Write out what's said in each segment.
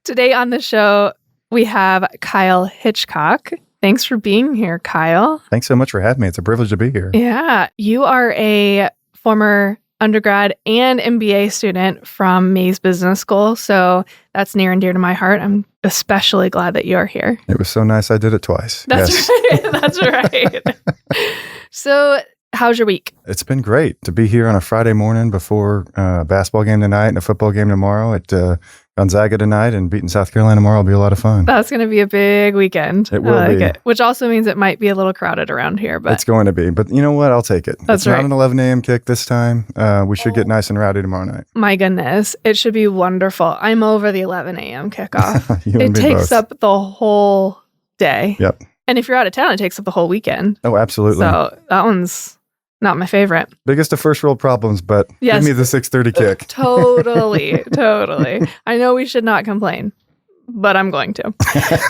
Today on the show, we have Kyle Hitchcock. Thanks for being here, Kyle. Thanks so much for having me. It's a privilege to be here. Yeah, you are a former undergrad and MBA student from Mays Business School, so that's near and dear to my heart. I'm especially glad that you're here. It was so nice I did it twice. That's right. That's right. So, how's your week? It's been great to be here on a Friday morning before a basketball game tonight and a football game tomorrow at Gonzaga tonight, and beating South Carolina tomorrow will be a lot of fun. That's going to be a big weekend. It will be. Which also means it might be a little crowded around here. But it's going to be. But you know what? I'll take it. That's it's not an 11 a.m. kick this time. We should get nice and rowdy tomorrow night. My goodness. It should be wonderful. I'm over the 11 a.m. kickoff. It takes up the whole day. Yep. And if you're out of town, it takes up the whole weekend. Oh, absolutely. So that one's not my favorite. Biggest of first world problems, but yes. Give me the 6:30 kick. Totally. I know we should not complain, but I'm going to.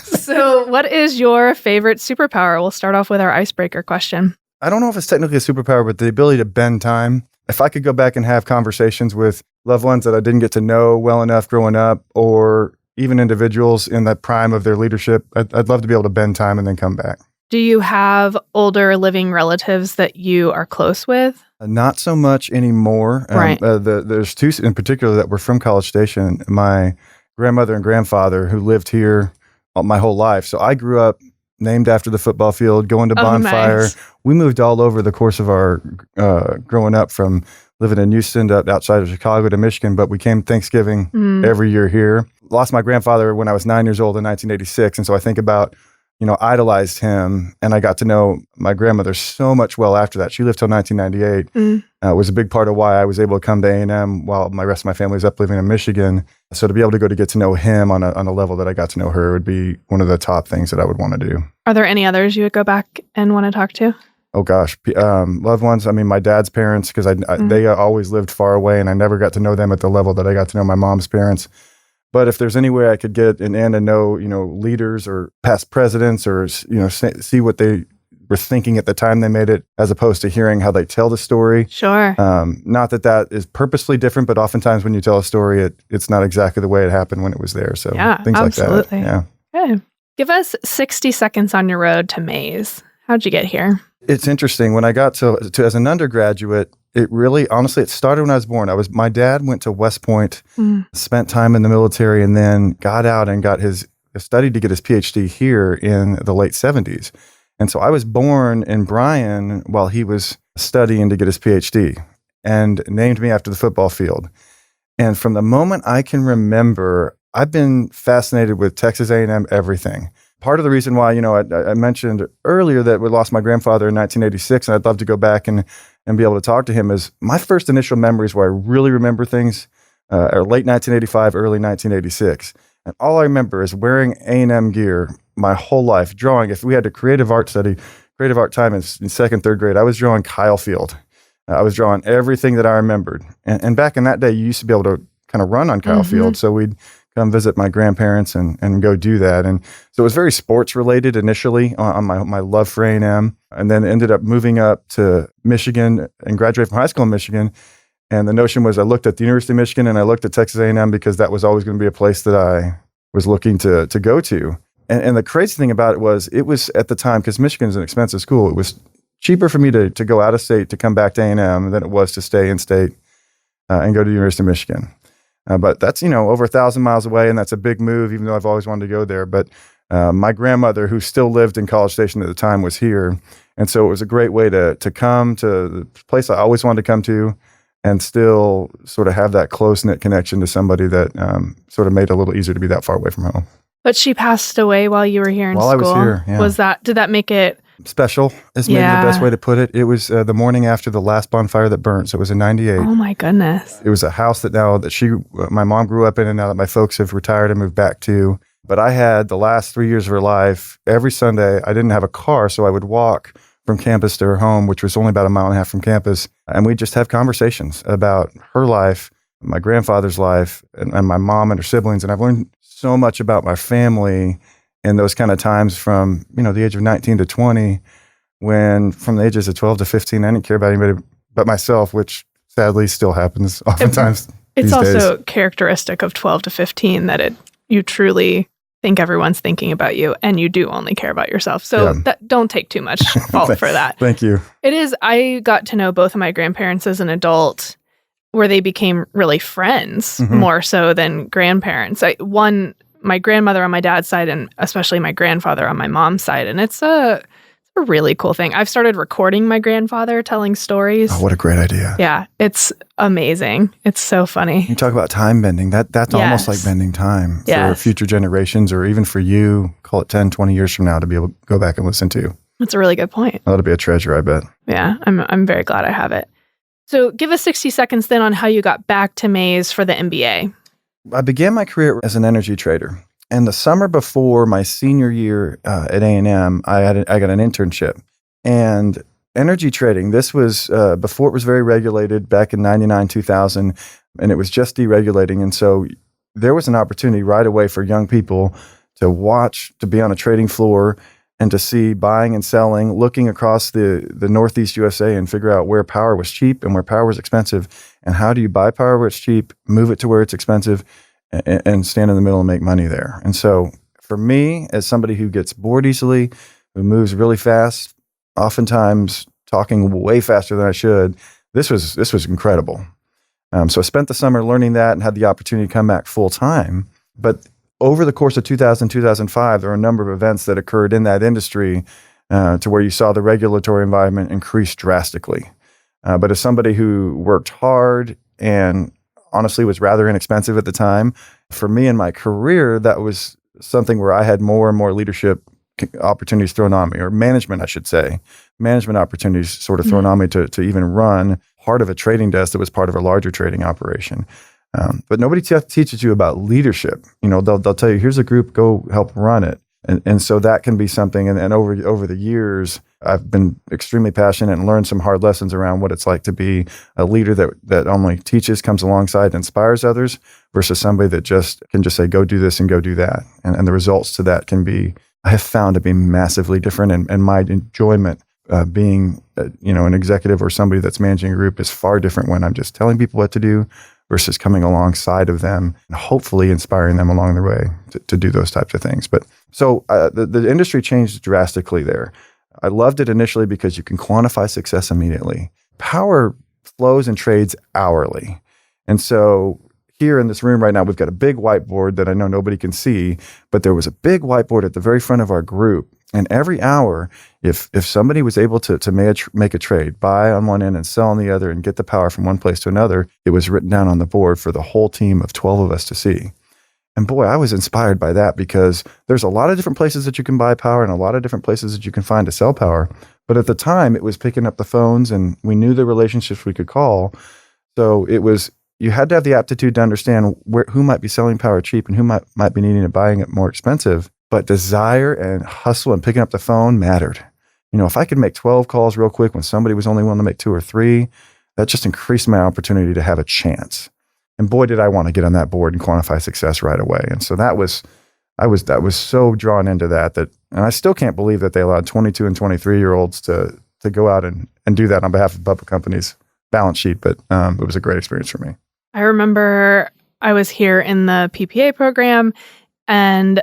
So what is your favorite superpower? We'll start off with our icebreaker question. I don't know if it's technically a superpower, but the ability to bend time. If I could go back and have conversations with loved ones that I didn't get to know well enough growing up, or even individuals in the prime of their leadership, I'd love to be able to bend time and then come back. Do you have older living relatives that you are close with? Not so much anymore. Right. There's two in particular that were from College Station. My grandmother and grandfather, who lived here my whole life. So I grew up named after the football field, going to Bonfire. Nice. We moved all over the course of our growing up, from living in Houston to outside of Chicago to Michigan, but we came Thanksgiving every year here. Lost my grandfather when I was 9 years old in 1986. And so I think about, idolized him, and I got to know my grandmother so much well after that. She lived till 1998. Was a big part of why I was able to come to A&M while my rest of my family was up living in Michigan. So to be able to get to know him on a level that I got to know her would be one of the top things that I would want to do. Are there any others you would go back and want to talk to? Oh gosh, loved ones. I mean, my dad's parents, because they always lived far away, and I never got to know them at the level that I got to know my mom's parents. But if there's any way I could get in and know, leaders or past presidents, or, see what they were thinking at the time they made it, as opposed to hearing how they tell the story. Sure. Not that is purposely different, but oftentimes when you tell a story, it's not exactly the way it happened when it was there. So things absolutely. like that. Yeah. Okay. Give us 60 seconds on your road to Mays. How'd you get here? It's interesting. When I got to as an undergraduate, it really, honestly, it started when I was born. My dad went to West Point, spent time in the military, and then got out and studied to get his PhD here in the late 70s. And so I was born in Bryan while he was studying to get his PhD, and named me after the football field. And from the moment I can remember, I've been fascinated with Texas A&M everything. Part of the reason why, I mentioned earlier that we lost my grandfather in 1986, and I'd love to go back and be able to talk to him, is my first initial memories where I really remember things are late 1985, early 1986. And all I remember is wearing A&M gear my whole life, drawing. If we had a creative art time in second, third grade, I was drawing Kyle Field. I was drawing everything that I remembered. And back in that day, you used to be able to kind of run on Kyle Field. So we'd come visit my grandparents and go do that. And so it was very sports related initially on my love for A&M, and then ended up moving up to Michigan and graduated from high school in Michigan. And the notion was I looked at the University of Michigan and I looked at Texas A&M because that was always going to be a place that I was looking to go to. And the crazy thing about it was at the time, because Michigan is an expensive school, it was cheaper for me to go out of state to come back to A&M than it was to stay in state and go to the University of Michigan. But that's, over 1,000 miles away, and that's a big move, even though I've always wanted to go there. But my grandmother, who still lived in College Station at the time, was here. And so it was a great way to come to the place I always wanted to come to, and still sort of have that close-knit connection to somebody that sort of made it a little easier to be that far away from home. But she passed away while you were here in school. While I was here, yeah. Did that make it special is maybe the best way to put it. It was the morning after the last bonfire that burnt. So it was in 98. Oh my goodness. It was a house that my mom grew up in, and now that my folks have retired and moved back to. But I had the last 3 years of her life. Every Sunday, I didn't have a car, so I would walk from campus to her home, which was only about a mile and a half from campus. And we'd just have conversations about her life, my grandfather's life, and my mom and her siblings. And I've learned so much about my family in those kind of times from, the age of 19 to 20, when from the ages of 12 to 15, I didn't care about anybody but myself, which sadly still happens oftentimes. It's these also days. characteristic of 12 to 15 that it you truly think everyone's thinking about you and you do only care about yourself. So don't take too much fault for that. Thank you. It is. I got to know both of my grandparents as an adult, where they became really friends more so than grandparents. My grandmother on my dad's side, and especially my grandfather on my mom's side. And it's a really cool thing. I've started recording my grandfather telling stories. Oh, what a great idea. Yeah, it's amazing. It's so funny. You talk about time bending. That's almost like bending time for future generations, or even for you, call it 10, 20 years from now, to be able to go back and listen to. That's a really good point. That'll be a treasure, I bet. Yeah, I'm very glad I have it. So give us 60 seconds then on how you got back to Mays for the MBA. I began my career as an energy trader. And the summer before my senior year at A&M, I got an internship. And energy trading, this was before it was very regulated back in 99, 2000, and it was just deregulating. And so there was an opportunity right away for young people to watch, to be on a trading floor and to see buying and selling, looking across the Northeast USA and figure out where power was cheap and where power was expensive. And how do you buy power where it's cheap, move it to where it's expensive, and stand in the middle and make money there. And so for me, as somebody who gets bored easily, who moves really fast, oftentimes talking way faster than I should, this was incredible. So I spent the summer learning that and had the opportunity to come back full time. But over the course of 2000, 2005, there were a number of events that occurred in that industry to where you saw the regulatory environment increase drastically. But as somebody who worked hard and honestly was rather inexpensive at the time, for me in my career, that was something where I had more and more leadership opportunities thrown on me, or management, I should say. Management opportunities sort of thrown on me to even run part of a trading desk that was part of a larger trading operation. But nobody teaches you about leadership. You know, they'll tell you, here's a group, go help run it. And so that can be something. And over the years, I've been extremely passionate and learned some hard lessons around what it's like to be a leader that only teaches, comes alongside, and inspires others, versus somebody that can just say, go do this and go do that. And the results to that I have found to be massively different. And my enjoyment being an executive or somebody that's managing a group is far different when I'm just telling people what to do versus coming alongside of them and hopefully inspiring them along the way to do those types of things. But so the industry changed drastically there. I loved it initially because you can quantify success immediately. Power flows and trades hourly. And so here in this room right now, we've got a big whiteboard that I know nobody can see, but there was a big whiteboard at the very front of our group. And every hour, if somebody was able to make a trade, buy on one end and sell on the other and get the power from one place to another, it was written down on the board for the whole team of 12 of us to see. And boy, I was inspired by that, because there's a lot of different places that you can buy power and a lot of different places that you can find to sell power. But at the time, it was picking up the phones, and we knew the relationships we could call. So you had to have the aptitude to understand who might be selling power cheap and who might be needing to buying it more expensive. But desire and hustle and picking up the phone mattered. You know, if I could make 12 calls real quick when somebody was only willing to make 2 or 3, that just increased my opportunity to have a chance. And boy, did I want to get on that board and quantify success right away. And so I was so drawn into that, and I still can't believe that they allowed 22 and 23-year-olds to go out and do that on behalf of public companies' balance sheet. But it was a great experience for me. I remember I was here in the PPA program, and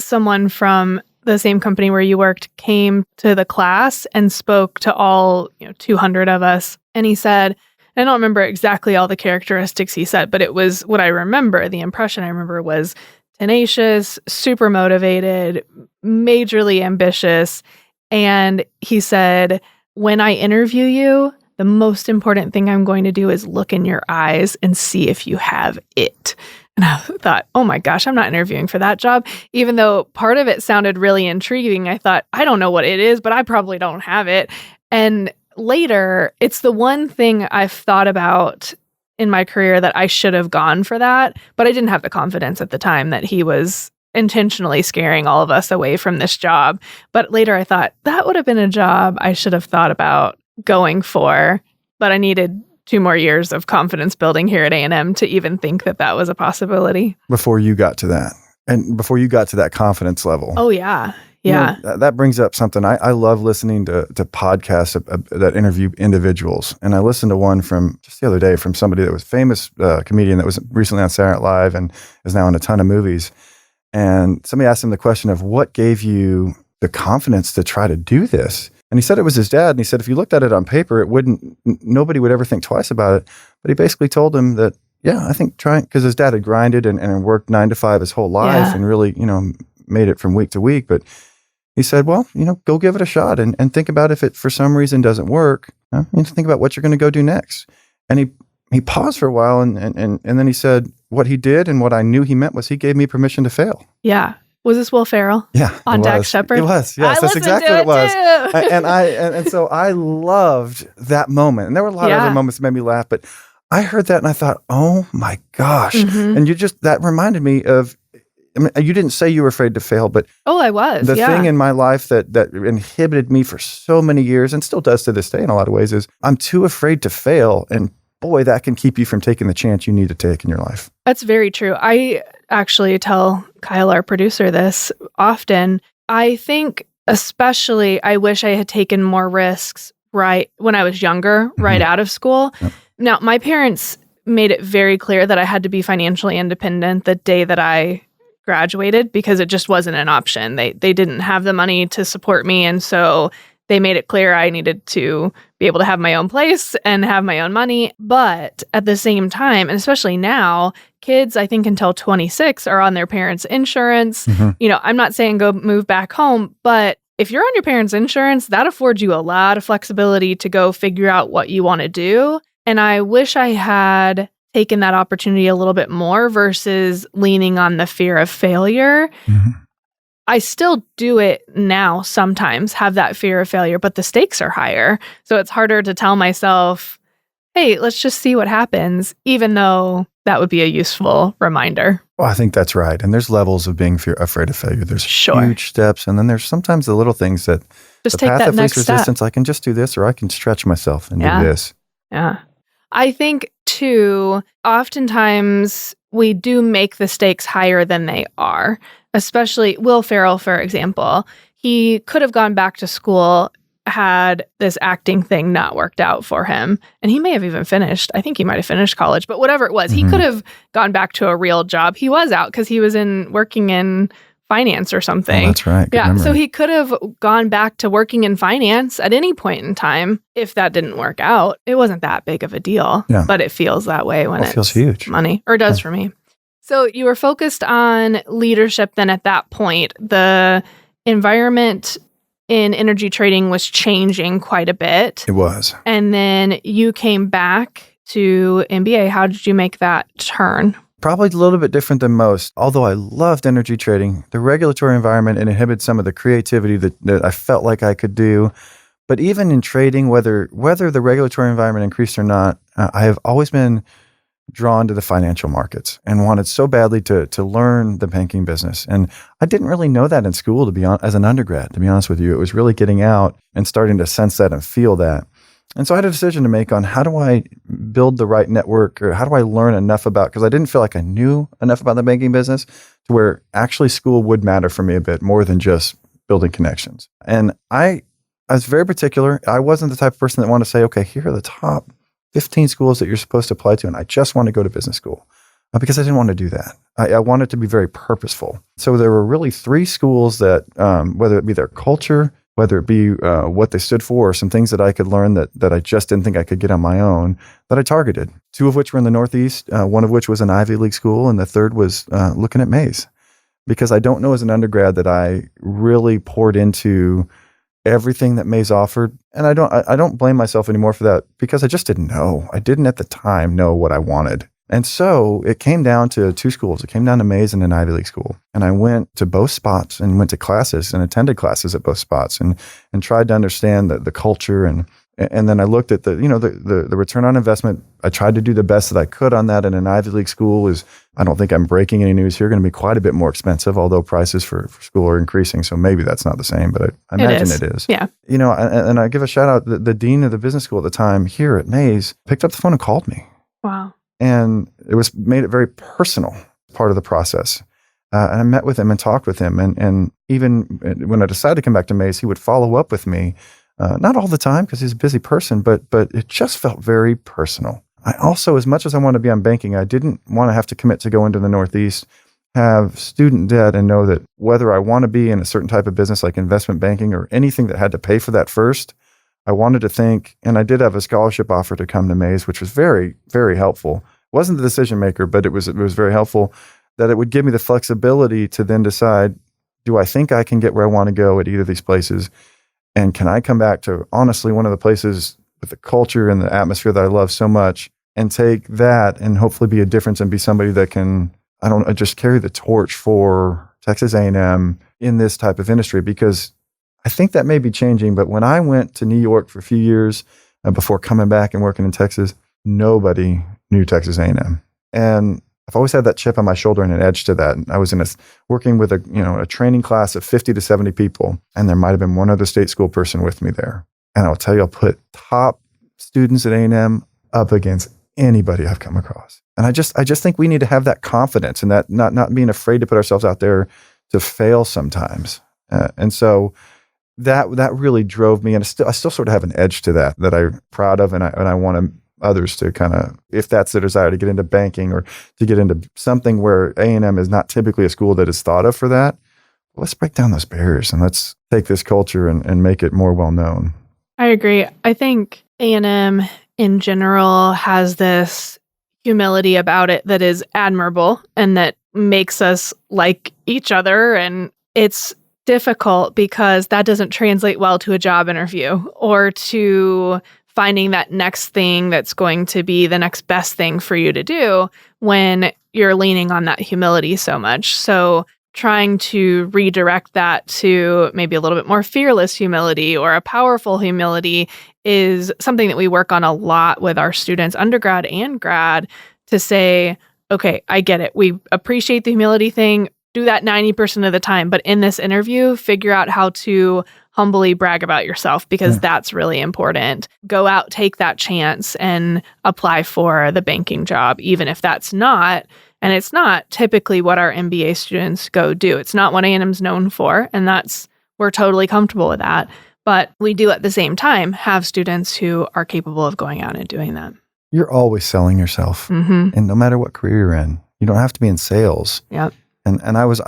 someone from the same company where you worked came to the class and spoke to all 200 of us. And he said, I don't remember exactly all the characteristics he said, but it was what I remember. The impression I remember was tenacious, super motivated, majorly ambitious. And he said, when I interview you, the most important thing I'm going to do is look in your eyes and see if you have it. And I thought, oh my gosh, I'm not interviewing for that job. Even though part of it sounded really intriguing, I thought, I don't know what it is, but I probably don't have it. And later, it's the one thing I've thought about in my career that I should have gone for that, but I didn't have the confidence at the time that he was intentionally scaring all of us away from this job. But later I thought, that would have been a job I should have thought about going for, but I needed 2 more years of confidence building here at A&M to even think that was a possibility. Before you got to that, and before you got to that confidence level. Oh, yeah. Yeah. That brings up something. I love listening to podcasts that interview individuals. And I listened to one from just the other day from somebody that was a famous comedian that was recently on Saturday Night Live and is now in a ton of movies. And somebody asked him the question of what gave you the confidence to try to do this? And he said it was his dad. And he said, if you looked at it on paper, nobody would ever think twice about it. But he basically told him that, yeah, I think trying, because his dad had grinded and worked 9 to 5 his whole life and really, made it from week to week. But he said, well, go give it a shot and think about if it for some reason doesn't work, think about what you're going to go do next. And he paused for a while and then he said, what he did and what I knew he meant was he gave me permission to fail. Yeah. Was this Will Ferrell? Yeah. On Dax Shepard? It was. Yes, that's exactly what it was. And so I loved that moment. And there were a lot of other moments that made me laugh, but I heard that and I thought, oh my gosh. Mm-hmm. And that reminded me of, you didn't say you were afraid to fail, but I was. The thing in my life that inhibited me for so many years and still does to this day in a lot of ways is I'm too afraid to fail. And boy, that can keep you from taking the chance you need to take in your life. That's very true. I actually tell Kyle, our producer, this often. I think especially I wish I had taken more risks right when I was younger, right out of school. Yep. Now, my parents made it very clear that I had to be financially independent the day that I graduated because it just wasn't an option. They didn't have the money to support me. And so they made it clear I needed to be able to have my own place and have my own money. But at the same time, and especially now, kids, I think until 26 are on their parents' insurance. Mm-hmm. I'm not saying go move back home, but if you're on your parents' insurance, that affords you a lot of flexibility to go figure out what you want to do. And I wish I had taken that opportunity a little bit more versus leaning on the fear of failure. Mm-hmm. I still do it now sometimes, have that fear of failure, but the stakes are higher. So it's harder to tell myself, hey, let's just see what happens, even though that would be a useful reminder. Well, I think that's right. And there's levels of being afraid of failure. There's huge steps. And then there's sometimes the little things that just the take path that of least next step. Resistance, I can just do this or I can stretch myself and do this. Yeah. I think, too, oftentimes we do make the stakes higher than they are, especially Will Ferrell, for example. He could have gone back to school had this acting thing not worked out for him. And he may have even finished. I think he might have finished college, but whatever it was, he could have gone back to a real job. He was out because he was working in finance or something. Oh, that's right. Good memory. So he could have gone back to working in finance at any point in time if that didn't work out. It wasn't that big of a deal, but it feels that way when it feels huge. Money, or does for me. So you were focused on leadership then at that point. The environment in energy trading was changing quite a bit. It was. And then you came back to MBA. How did you make that turn? Probably a little bit different than most. Although I loved energy trading, the regulatory environment inhibited some of the creativity that I felt like I could do. But even in trading, whether the regulatory environment increased or not, I have always been drawn to the financial markets and wanted so badly to learn the banking business. And I didn't really know that in school, to be honest, as an undergrad, to be honest with you. It was really getting out and starting to sense that and feel that. And so I had a decision to make on how do I build the right network, or how do I learn enough about, because I didn't feel like I knew enough about the banking business to where actually school would matter for me a bit more than just building connections. And I was very particular. I wasn't the type of person that wanted to say, okay, here are the top 15 schools that you're supposed to apply to, and I just want to go to business school. Because I didn't want to do that. I wanted to be very purposeful. So there were really 3 schools that, whether it be their culture, whether it be what they stood for, or some things that I could learn that I just didn't think I could get on my own, that I targeted. 2 of which were in the Northeast, one of which was an Ivy League school, and the third was looking at Mays. Because I don't know as an undergrad that I really poured into everything that Mays offered. And I don't blame myself anymore for that, because I just didn't know. I didn't at the time know what I wanted. And so it came down to 2 schools. It came down to Mays and an Ivy League school. And I went to both spots and went to classes and attended classes at both spots and tried to understand the culture. And then I looked at the return on investment. I tried to do the best that I could on that. And an Ivy League school is, I don't think I'm breaking any news here, going to be quite a bit more expensive, although prices for school are increasing. So maybe that's not the same, but I imagine it is. Yeah. And I give a shout out, the dean of the business school at the time here at Mays picked up the phone and called me. Wow. And it made it very personal, part of the process. And I met with him and talked with him. And even when I decided to come back to Mays, he would follow up with me. Not all the time, because he's a busy person, but it just felt very personal. I also, as much as I wanted to be on banking, I didn't want to have to commit to go into the Northeast have student debt and know that whether I want to be in a certain type of business like investment banking or anything that had to pay for that first, I wanted to think, and I did have a scholarship offer to come to Mays, which was very, very helpful. Wasn't the decision maker, but it was very helpful that it would give me the flexibility to then decide, do I think I can get where I want to go at either of these places? And can I come back to, honestly, one of the places with the culture and the atmosphere that I love so much and take that and hopefully be a difference and be somebody that can, just carry the torch for Texas A&M in this type of industry? Because I think that may be changing, but when I went to New York for a few years before coming back and working in Texas, nobody knew Texas A&M. And I've always had that chip on my shoulder and an edge to that. And I was working with a training class of 50 to 70 people, and there might have been one other state school person with me there. And I'll tell you, I'll put top students at A&M up against anybody I've come across. And I just think we need to have that confidence and that not being afraid to put ourselves out there to fail sometimes. And so that really drove me, and I still sort of have an edge to that I'm proud of, and I want others to kind of, if that's the desire, to get into banking or to get into something where A&M is not typically a school that is thought of for that. Let's break down those barriers and let's take this culture and make it more well known. I agree. I think A&M in general has this humility about it that is admirable and that makes us like each other. And it's difficult because that doesn't translate well to a job interview or to finding that next thing that's going to be the next best thing for you to do when you're leaning on that humility so much. So trying to redirect that to maybe a little bit more fearless humility or a powerful humility is something that we work on a lot with our students, undergrad and grad, to say, okay, I get it. We appreciate the humility thing. Do that 90% of the time. But in this interview, figure out how to humbly brag about yourself, because that's really important. Go out, take that chance, and apply for the banking job, even if that's not. And it's not typically what our MBA students go do. It's not what A&M's known for. And we're totally comfortable with that. But we do at the same time have students who are capable of going out and doing that. You're always selling yourself. Mm-hmm. And no matter what career you're in, you don't have to be in sales. Yep. And I was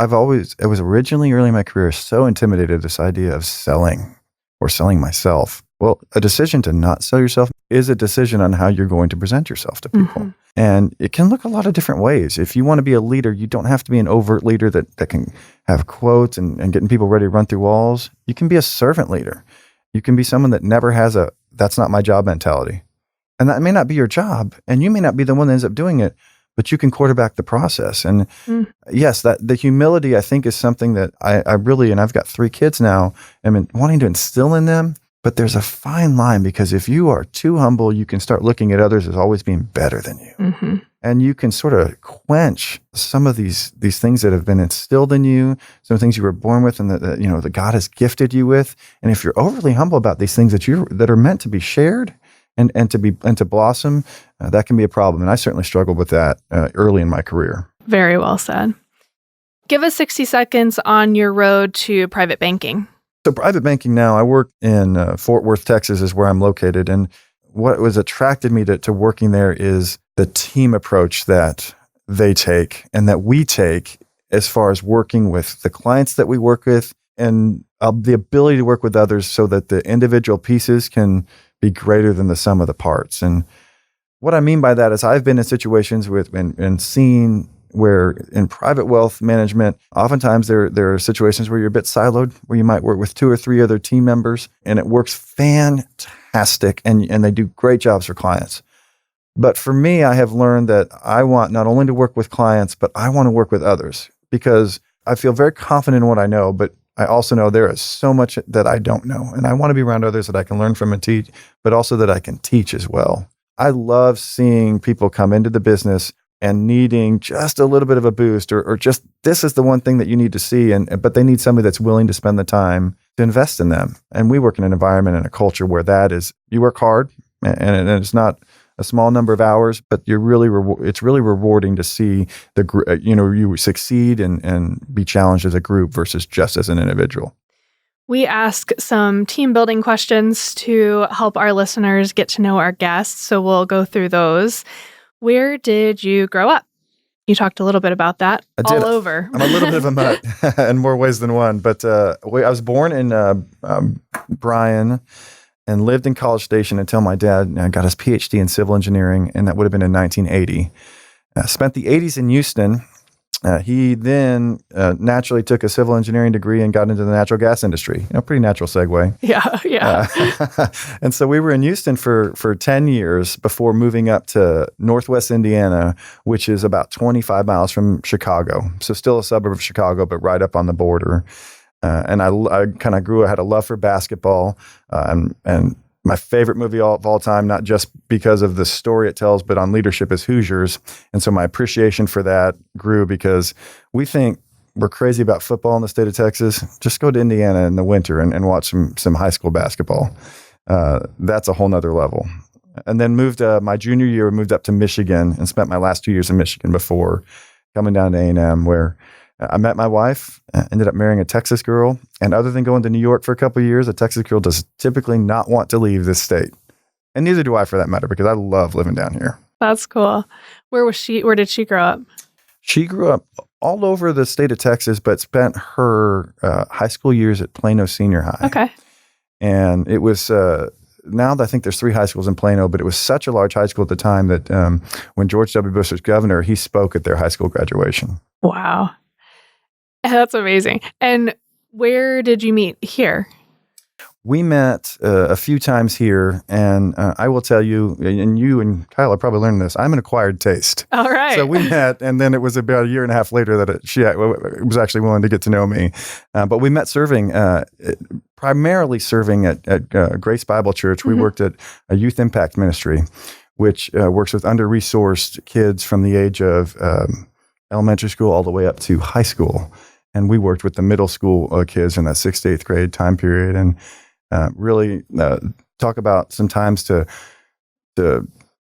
originally early in my career so intimidated this idea of selling or selling myself. Well, a decision to not sell yourself is a decision on how you're going to present yourself to people. Mm-hmm. And it can look a lot of different ways. If you want to be a leader, you don't have to be an overt leader that can have quotes and getting people ready to run through walls. You can be a servant leader. You can be someone that never has that's not my job mentality. And that may not be your job. And you may not be the one that ends up doing it, but you can quarterback the process. And yes, that the humility, I think, is something that I really, and I've got 3 kids now, wanting to instill in them. But there's a fine line, because if you are too humble, you can start looking at others as always being better than you. Mm-hmm. And you can sort of quench some of these things that have been instilled in you, some things you were born with and that God has gifted you with. And if you're overly humble about these things that are meant to be shared and to blossom, that can be a problem. And I certainly struggled with that early in my career. Very well said. Give us 60 seconds on your road to private banking. So private banking now, I work in Fort Worth, Texas is where I'm located. And what was attracted me to working there is the team approach that they take and that we take as far as working with the clients that we work with, and the ability to work with others so that the individual pieces can be greater than the sum of the parts. And what I mean by that is I've been in situations and seen where in private wealth management, oftentimes there are situations where you're a bit siloed, where you might work with 2 or 3 other team members, and it works fantastic, and they do great jobs for clients. But for me, I have learned that I want not only to work with clients, but I want to work with others, because I feel very confident in what I know, but I also know there is so much that I don't know, and I want to be around others that I can learn from and teach, but also that I can teach as well. I love seeing people come into the business and needing just a little bit of a boost, or just this is the one thing that you need to see, but they need somebody that's willing to spend the time to invest in them. And we work in an environment and a culture where that is, you work hard, and it's not a small number of hours, but it's really rewarding to see you succeed and be challenged as a group versus just as an individual. We ask some team building questions to help our listeners get to know our guests, so we'll go through those. Where did you grow up? You talked a little bit about that. I did. All over. I'm a little bit of a mutt in more ways than one. But I was born in Bryan and lived in College Station until my dad got his PhD in civil engineering, and that would have been in 1980. Spent the 80s in Houston. He then naturally took a civil engineering degree and got into the natural gas industry. Pretty natural segue. Yeah. And so we were in Houston for 10 years before moving up to Northwest Indiana, which is about 25 miles from Chicago. So still a suburb of Chicago, but right up on the border. And I kind of had a love for basketball, and my favorite movie of all time, not just because of the story it tells, but on leadership, is Hoosiers. And so my appreciation for that grew because we think we're crazy about football in the state of Texas. Just go to Indiana in the winter and watch some high school basketball. That's a whole nother level. And then my junior year, moved up to Michigan and spent my last 2 years in Michigan before coming down to A&M, where I met my wife, ended up marrying a Texas girl. And other than going to New York for a couple of years, a Texas girl does typically not want to leave this state. And neither do I, for that matter, because I love living down here. That's cool. Where did she grow up? She grew up all over the state of Texas, but spent her high school years at Plano Senior High. Okay. And it was, now I think there's 3 high schools in Plano, but it was such a large high school at the time that when George W. Bush was governor, he spoke at their high school graduation. Wow. That's amazing. And where did you meet? Here? We met a few times here, and I will tell you, and you and Kyle are probably learning this, I'm an acquired taste. All right. So we met, and then it was about a year and a half later that she was actually willing to get to know me. But we met primarily serving at Grace Bible Church. We worked at a youth impact ministry, which works with under-resourced kids from the age of elementary school all the way up to high school. And we worked with the middle school kids in that 6th to 8th grade time period, and really talk about some times to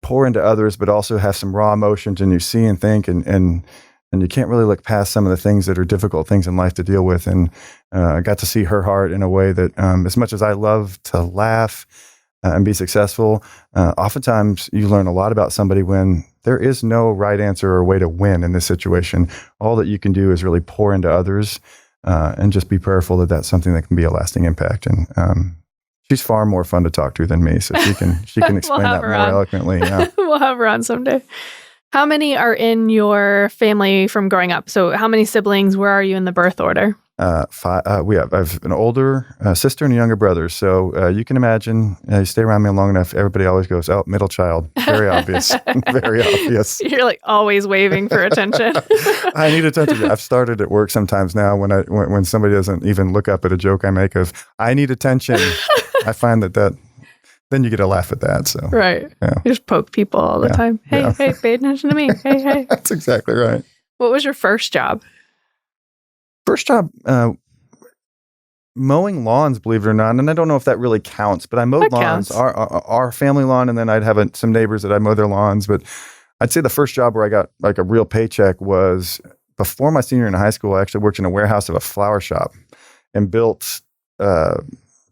pour into others, but also have some raw emotions, and you see and think, and you can't really look past some of the things that are difficult things in life to deal with. And I got to see her heart in a way that, as much as I love to laugh and be successful, oftentimes you learn a lot about somebody when there is no right answer or way to win in this situation. All that you can do is really pour into others and just be prayerful that that's something that can be a lasting impact. And she's far more fun to talk to than me, so she can explain that more eloquently. Yeah. We'll have her on someday. How many are in your family from growing up? So how many siblings? Where are you in the birth order? 5. I have an older sister and a younger brother. So you can imagine, you stay around me long enough, everybody always goes, "Oh, middle child." Very obvious. Very obvious. You're like always waving for attention. I need attention. I've started at work sometimes now when somebody doesn't even look up at a joke I make of, "I need attention." I find that then you get a laugh at that. So right. Yeah. You just poke people all the time. Hey, pay attention to me. Hey. That's exactly right. What was your first job? First job, mowing lawns, believe it or not. And I don't know if that really counts, but I mowed lawns, our family lawn, and then I'd have some neighbors that I'd mow their lawns. But I'd say the first job where I got like a real paycheck was before my senior year in high school. I actually worked in a warehouse of a flower shop and built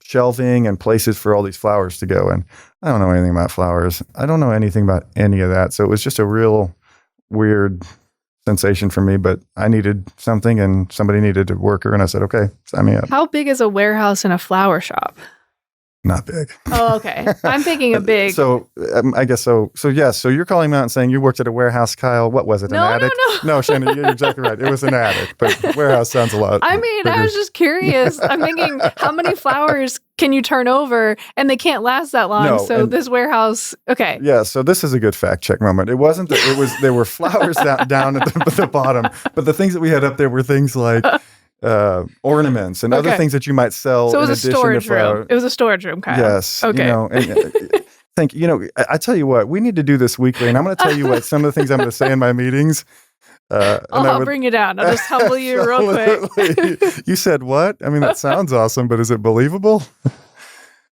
shelving and places for all these flowers to go. And I don't know anything about flowers. I don't know anything about any of that. So it was just a real weird sensation for me, but I needed something and somebody needed a worker, and I said, okay, sign me up. How big is a warehouse in a flower shop? Not big. Oh, okay. I'm thinking a big. So I guess so. So yes. So you're calling me out and saying you worked at a warehouse, Kyle. What was it? An attic? No, Shannon, you're exactly right. It was an attic, but warehouse sounds a lot. I mean, bigger. I was just curious. I'm thinking, how many flowers can you turn over? And they can't last that long. No, so this warehouse, okay. Yeah. So this is a good fact check moment. It wasn't that it was. There were flowers down at the bottom, but the things that we had up there were things like. Ornaments and other things that you might sell. So it was a storage room. It was a storage room, Kyle. Yes. Okay. I tell you what, we need to do this weekly, and I'm going to tell you what some of the things I'm going to say in my meetings. I'll bring you down. I'll just humble you real quick. You said what? I mean, that sounds awesome, but is it believable?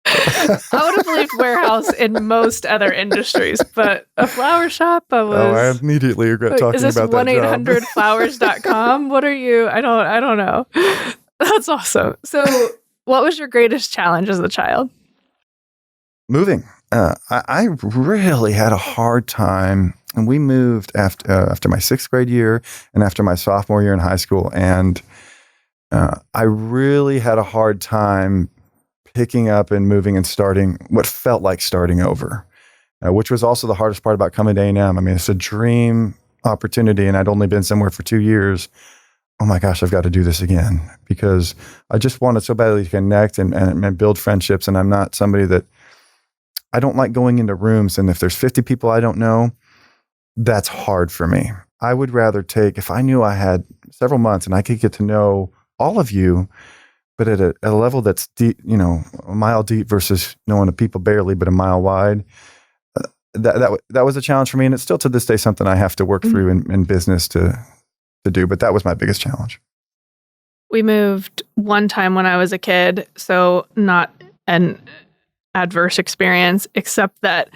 I would have believed warehouse in most other industries, but a flower shop, I immediately regret talking about that job. Is this 1-800-flowers.com? What are you? I don't know. That's awesome. So what was your greatest challenge as a child? Moving. I really had a hard time And we moved after my 6th grade year and after my sophomore year in high school. And I really had a hard time picking up and moving and starting what felt like starting over, which was also the hardest part about coming to A&M. I mean, it's a dream opportunity, and I'd only been somewhere for 2 years. Oh my gosh, I've got to do this again, because I just wanted so badly to connect and build friendships. And I'm not somebody that, I don't like going into rooms, and if there's 50 people I don't know, that's hard for me. I would rather if I knew I had several months and I could get to know all of you, but at a level that's deep, a mile deep versus knowing the people barely, but a mile wide. That was a challenge for me. And it's still to this day something I have to work through in business to do. But that was my biggest challenge. We moved one time when I was a kid, so not an adverse experience, except that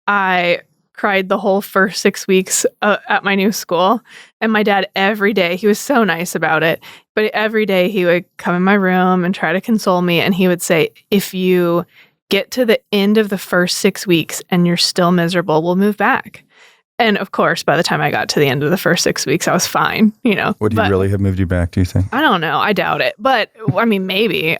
I cried the whole first 6 weeks at my new school. And my dad, every day, he was so nice about it, but every day he would come in my room and try to console me. And he would say, if you get to the end of the first 6 weeks and you're still miserable, we'll move back. And of course, by the time I got to the end of the first 6 weeks, I was fine, Would he really have moved you back, do you think? I don't know. I doubt it. But I mean, maybe.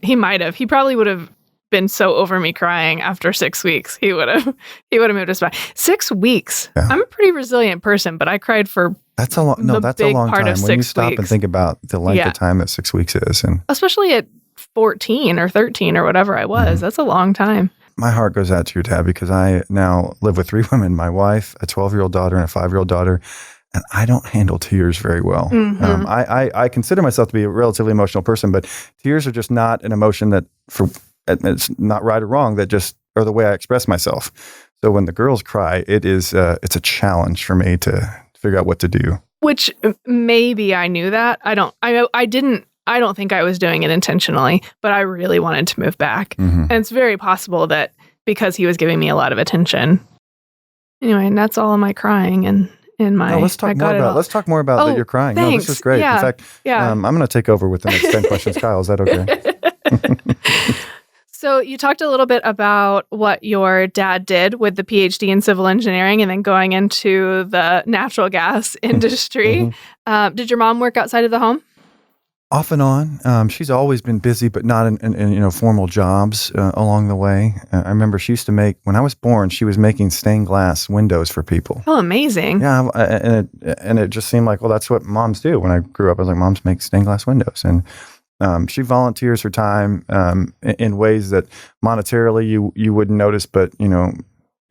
He might have. He probably would have been so over me crying after 6 weeks. He would have moved us back. 6 weeks. Yeah. I'm a pretty resilient person, but I cried for that's a long time. When you stop and think about the length of time that 6 weeks is, and especially at 14 or 13 or whatever I was, that's a long time. My heart goes out to your dad, because I now live with 3 women, my wife, a 12-year-old daughter, and a 5-year-old daughter, and I don't handle tears very well. I consider myself to be a relatively emotional person, but tears are just not an emotion that, it's not right or wrong, that just are the way I express myself. So when the girls cry, it's a challenge for me to figure out what to do. Which maybe I knew that. I don't think I was doing it intentionally, but I really wanted to move back. And it's very possible that because he was giving me a lot of attention. Anyway, and that's all of my crying and in my. Let's talk more about that you're crying. Thanks. No, this is great. Yeah. In fact, I'm going to take over with the next 10 questions. Kyle, is that okay? So you talked a little bit about what your dad did with the PhD in civil engineering and then going into the natural gas industry. Did your mom work outside of the home? Off and on. She's always been busy, but not in formal jobs along the way. I remember she used to make, when I was born, she was making stained glass windows for people. Oh, amazing. Yeah, and it just seemed like, well, that's what moms do. When I grew up, I was like, moms make stained glass windows. And she volunteers her time in ways that monetarily you wouldn't notice, but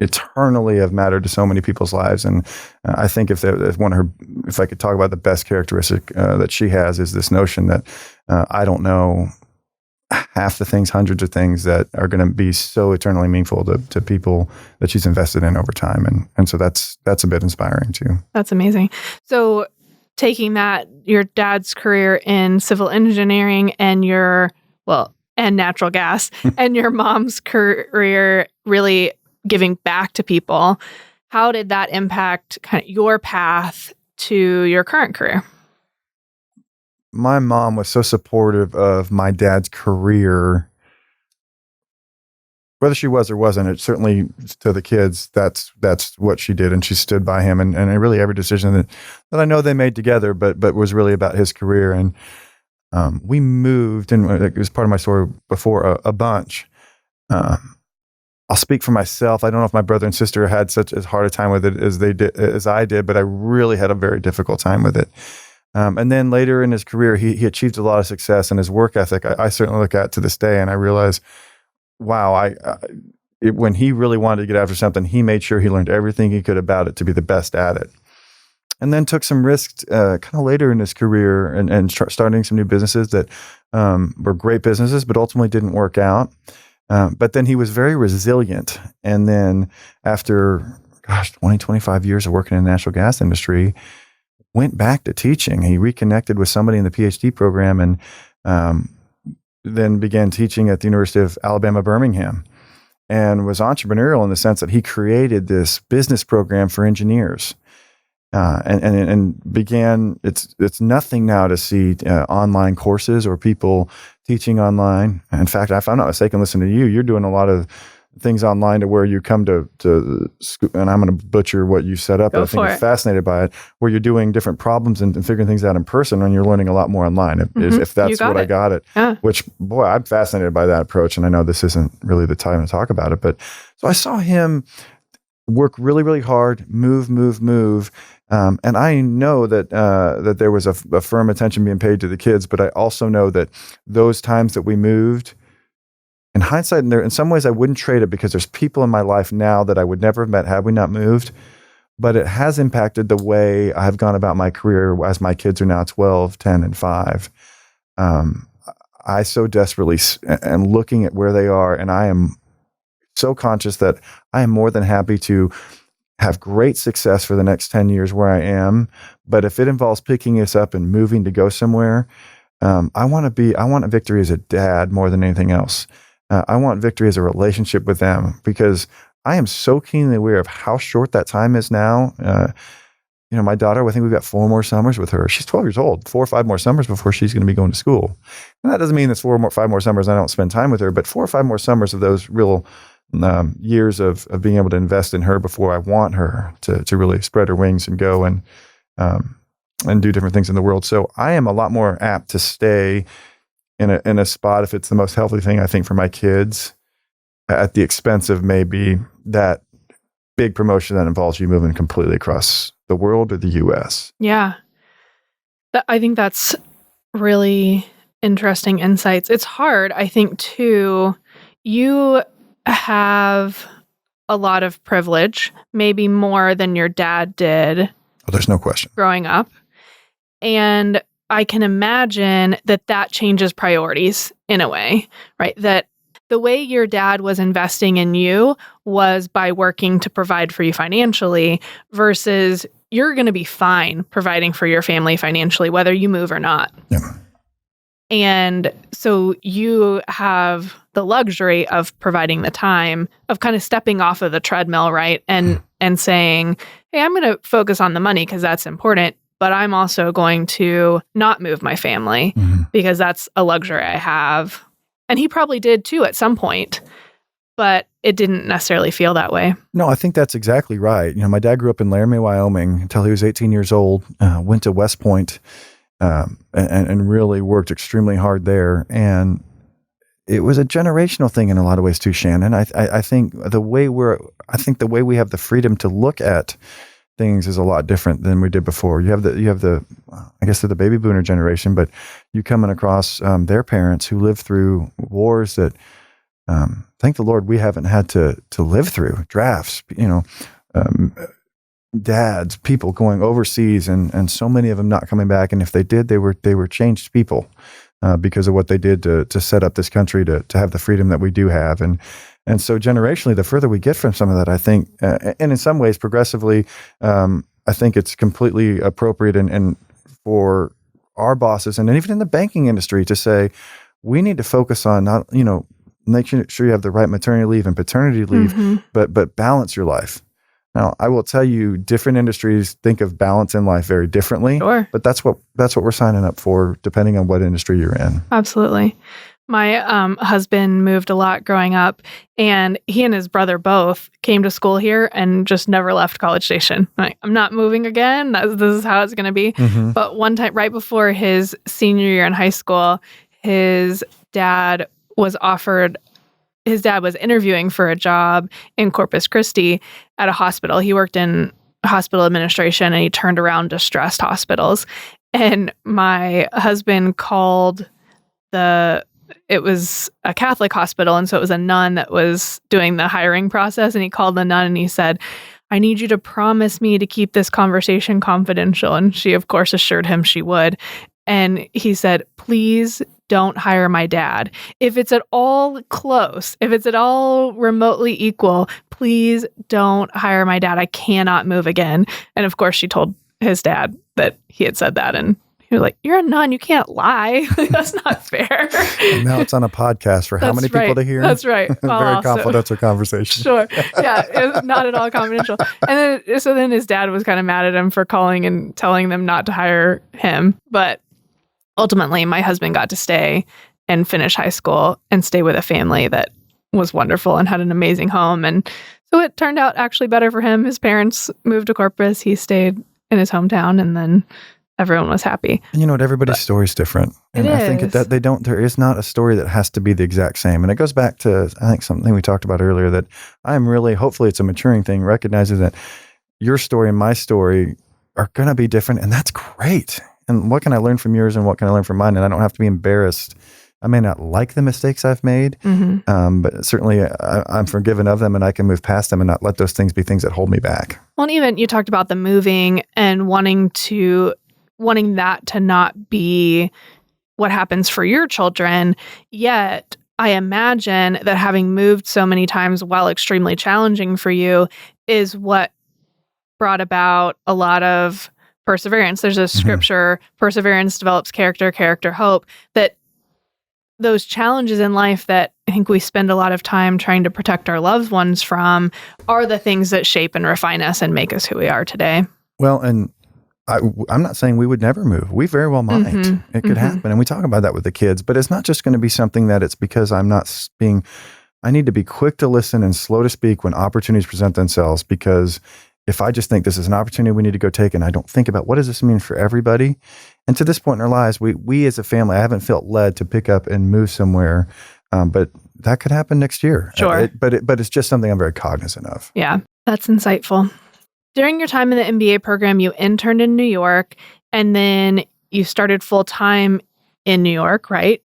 eternally have mattered to so many people's lives. And I think if I could talk about the best characteristic that she has, is this notion that I don't know half the things, hundreds of things that are going to be so eternally meaningful to people that she's invested in over time. And so that's a bit inspiring too. That's amazing. So taking that, your dad's career in civil engineering and and natural gas and your mom's career really giving back to people, how did that impact kind of your path to your current career? My mom was so supportive of my dad's career. Whether she was or wasn't, it certainly to the kids, that's what she did. And she stood by him and really every decision that I know they made together, but was really about his career. And we moved, and it was part of my story before, a bunch. I'll speak for myself. I don't know if my brother and sister had such as hard a time with it as I did, but I really had a very difficult time with it. And then later in his career, he achieved a lot of success, and his work ethic, I certainly look at to this day, and I realize, wow, when he really wanted to get after something, he made sure he learned everything he could about it to be the best at it. And then took some risks kind of later in his career and starting some new businesses that were great businesses, but ultimately didn't work out. But then he was very resilient. And then after, 20, 25 years of working in the natural gas industry, went back to teaching. He reconnected with somebody in the PhD program and then began teaching at the University of Alabama, Birmingham, and was entrepreneurial in the sense that he created this business program for engineers. And began, it's nothing now to see online courses or people teaching online. In fact, if I'm not mistaken, listen to you, you're doing a lot of things online to where you come to and I'm going to butcher what you set up, but I think I'm fascinated by it, where you're doing different problems and figuring things out in person, and you're learning a lot more online. If that's what I got it, which, boy, I'm fascinated by that approach. And I know this isn't really the time to talk about it, but so I saw him work really, really hard, move. And I know that there was a firm attention being paid to the kids, but I also know that those times that we moved, in hindsight, in some ways I wouldn't trade it, because there's people in my life now that I would never have met had we not moved, but it has impacted the way I've gone about my career as my kids are now 12, 10, and 5. I so desperately am looking at where they are, and I am so conscious that I am more than happy to have great success for the next 10 years where I am. But if it involves picking us up and moving to go somewhere, I want victory as a dad more than anything else. I want victory as a relationship with them, because I am so keenly aware of how short that time is now. My daughter, I think we've got 4 more summers with her. She's 12 years old, 4 or 5 more summers before she's going to be going to school. And that doesn't mean it's 5 more summers I don't spend time with her, but 4 or 5 more summers of those real years of being able to invest in her before I want her to really spread her wings and go and do different things in the world. So I am a lot more apt to stay in a spot, if it's the most healthy thing, I think, for my kids, at the expense of maybe that big promotion that involves you moving completely across the world or the U.S. Yeah. I think that's really interesting insights. It's hard, I think, too. You have a lot of privilege, maybe more than your dad did. Oh, there's no question. Growing up. And I can imagine that changes priorities in a way, right? That the way your dad was investing in you was by working to provide for you financially, versus you're going to be fine providing for your family financially, whether you move or not. Yeah. And so you have the luxury of providing the time, of kind of stepping off of the treadmill, right? And saying, hey, I'm going to focus on the money because that's important, but I'm also going to not move my family because that's a luxury I have. And he probably did too at some point, but it didn't necessarily feel that way. No, I think that's exactly right. My dad grew up in Laramie, Wyoming until he was 18 years old, went to West Point, and really worked extremely hard there. And it was a generational thing in a lot of ways too, Shannon. I think the way we have the freedom to look at things is a lot different than we did before. You have the I guess they're the baby boomer generation, but you coming across their parents who lived through wars that thank the Lord we haven't had to live through. Drafts, dads, people going overseas, and so many of them not coming back. And if they did, they were changed people because of what they did to set up this country to have the freedom that we do have. And so generationally, the further we get from some of that, I think, and in some ways progressively, I think it's completely appropriate and for our bosses and even in the banking industry to say, we need to focus on make sure you have the right maternity leave and paternity leave, but balance your life. Now, I will tell you, different industries think of balance in life very differently. Sure. But that's what we're signing up for, depending on what industry you're in. Absolutely. My husband moved a lot growing up, and he and his brother both came to school here and just never left College Station. I'm not moving again. This is how it's going to be. But one time, right before his senior year in high school, his dad was interviewing for a job in Corpus Christi at a hospital. He worked in hospital administration, and he turned around distressed hospitals. And my husband called it was a Catholic hospital, and so it was a nun that was doing the hiring process. And he called the nun and he said, I need you to promise me to keep this conversation confidential. And she, of course, assured him she would. And he said, please don't hire my dad. If it's at all close, if it's at all remotely equal, please don't hire my dad. I cannot move again. And of course, she told his dad that he had said that. And he was like, you're a nun. You can't lie. That's not fair. And now it's on a podcast for how many people to hear? That's right. Very confidential conversation. Sure. Yeah. It was not at all confidential. And then his dad was kind of mad at him for calling and telling them not to hire him. But ultimately, my husband got to stay and finish high school and stay with a family that was wonderful and had an amazing home. And so it turned out actually better for him. His parents moved to Corpus. He stayed in his hometown, and then everyone was happy. And you know what? Everybody's story is different. And I think that there is not a story that has to be the exact same. And it goes back to, I think, something we talked about earlier, that I'm really, hopefully it's a maturing thing, recognizing that your story and my story are going to be different. And that's great. And what can I learn from yours and what can I learn from mine? And I don't have to be embarrassed. I may not like the mistakes I've made, but certainly I'm forgiven of them, and I can move past them and not let those things be things that hold me back. Well, and even you talked about the moving and wanting that to not be what happens for your children. Yet I imagine that having moved so many times, while extremely challenging for you, is what brought about a lot of perseverance. There's a scripture, perseverance develops character, character hope, that those challenges in life that I think we spend a lot of time trying to protect our loved ones from are the things that shape and refine us and make us who we are today. Well, and I'm not saying we would never move. We very well might. It could happen. And we talk about that with the kids, but it's not just going to be something that it's because I need to be quick to listen and slow to speak when opportunities present themselves, because if I just think this is an opportunity we need to go take and I don't think about what does this mean for everybody? And to this point in our lives, we as a family, I haven't felt led to pick up and move somewhere, but that could happen next year. Sure. But it's just something I'm very cognizant of. Yeah, that's insightful. During your time in the MBA program, you interned in New York, and then you started full-time in New York, right?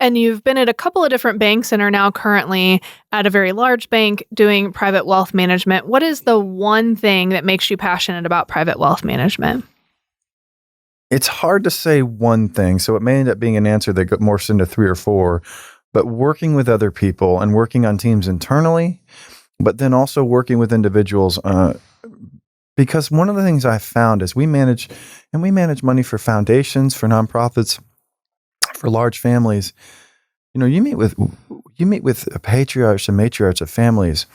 And you've been at a couple of different banks and are now currently at a very large bank doing private wealth management. What is the one thing that makes you passionate about private wealth management? It's hard to say one thing, so it may end up being an answer that morphs into 3 or 4, but working with other people and working on teams internally, but then also working with individuals, because one of the things I've found is we manage money for foundations, for nonprofits, for large families. You know, you meet with patriarchs and matriarchs of families,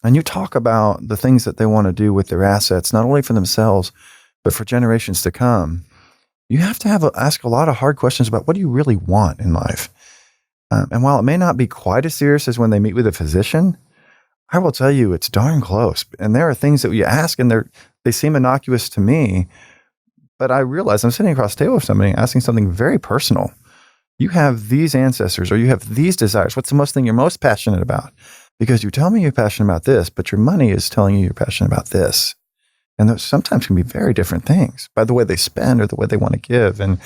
and you talk about the things that they want to do with their assets, not only for themselves, but for generations to come. You have to ask a lot of hard questions about what do you really want in life. And while it may not be quite as serious as when they meet with a physician, I will tell you it's darn close. And there are things that you ask and they seem innocuous to me, but I realize I'm sitting across the table with somebody asking something very personal. You have these ancestors or you have these desires. What's the most thing you're most passionate about? Because you tell me you're passionate about this, but your money is telling you you're passionate about this. And those sometimes can be very different things by the way they spend or the way they want to give. And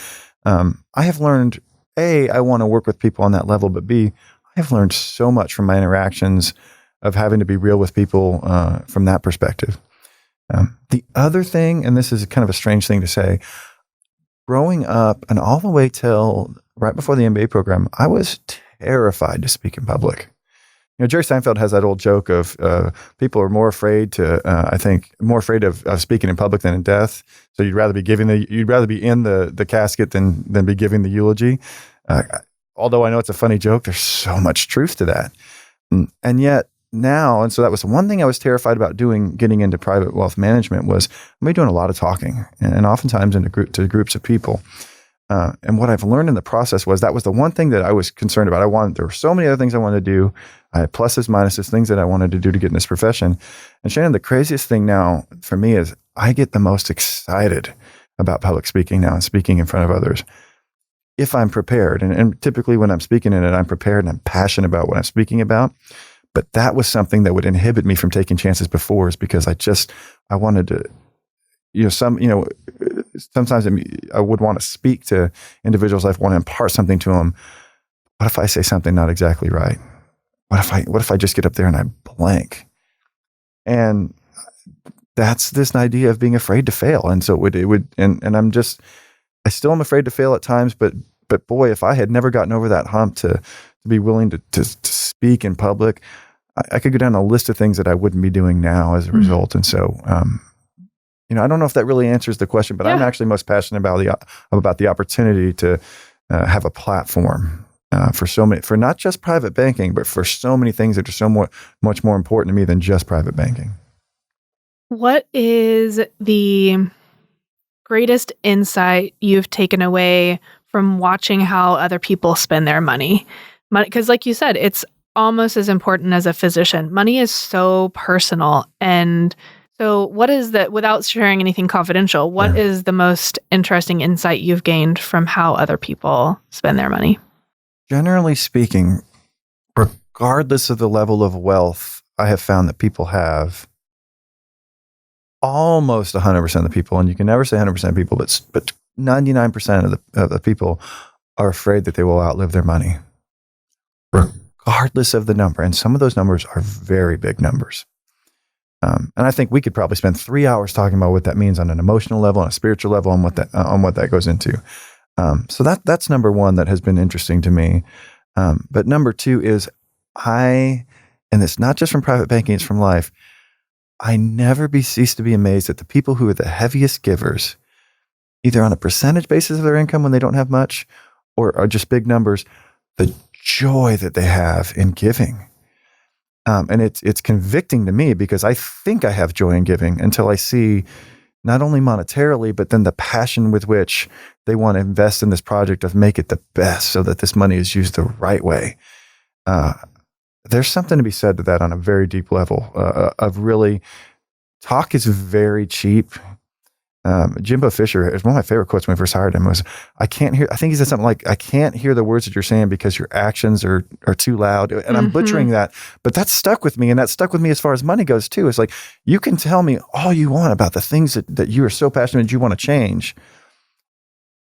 I have learned, A, I want to work with people on that level, but B, I have learned so much from my interactions of having to be real with people from that perspective. The other thing, and this is kind of a strange thing to say, growing up and all the way till right before the MBA program, I was terrified to speak in public. You know, Jerry Seinfeld has that old joke of people are more afraid of speaking in public than in death. So you'd rather be in the casket than be giving the eulogy. Although I know it's a funny joke, there's so much truth to that. And yet now, and so that was the one thing I was terrified about getting into private wealth management was I'm doing a lot of talking and oftentimes to groups of people. And what I've learned in the process was that was the one thing that I was concerned about. There were so many other things I wanted to do. I had pluses, minuses, things that I wanted to do to get in this profession. And Shannon, the craziest thing now for me is I get the most excited about public speaking now and speaking in front of others if I'm prepared. And typically when I'm speaking in it, I'm prepared and I'm passionate about what I'm speaking about. But that was something that would inhibit me from taking chances before, is because I wanted to, sometimes I would want to speak to individuals. I want to impart something to them. What if I say something not exactly right? What if I just get up there and I blank? And that's this idea of being afraid to fail. And so it would, and I still am afraid to fail at times, but boy, if I had never gotten over that hump to be willing to speak in public, I could go down a list of things that I wouldn't be doing now as a result. And so, I don't know if that really answers the question, but I'm actually most passionate about the opportunity to have a platform for not just private banking, but for so many things that are much more important to me than just private banking. What is the greatest insight you've taken away from watching how other people spend their money? Because like you said, it's almost as important as a physician. Money is so personal. And so what is without sharing anything confidential, what is the most interesting insight you've gained from how other people spend their money? Generally speaking, regardless of the level of wealth, I have found that people have almost 100% of the people, and you can never say 100% of people, but 99% of the people are afraid that they will outlive their money, regardless of the number. And some of those numbers are very big numbers. And I think we could probably spend 3 hours talking about what that means on an emotional level, on a spiritual level, on what that goes into. So that's number one that has been interesting to me. But number two is and it's not just from private banking, it's from life. I never cease to be amazed at the people who are the heaviest givers, either on a percentage basis of their income when they don't have much, or just big numbers, the joy that they have in giving. And it's convicting to me because I think I have joy in giving until I see not only monetarily, but then the passion with which they want to invest in this project of make it the best so that this money is used the right way. There's something to be said to that on a very deep level of really, talk is very cheap. Jimbo Fisher, one of my favorite quotes when we first hired him was, I think he said something like, I can't hear the words that you're saying because your actions are too loud. And I'm butchering that, but that stuck with me. And that stuck with me as far as money goes too. It's like, you can tell me all you want about the things that you are so passionate you want to change.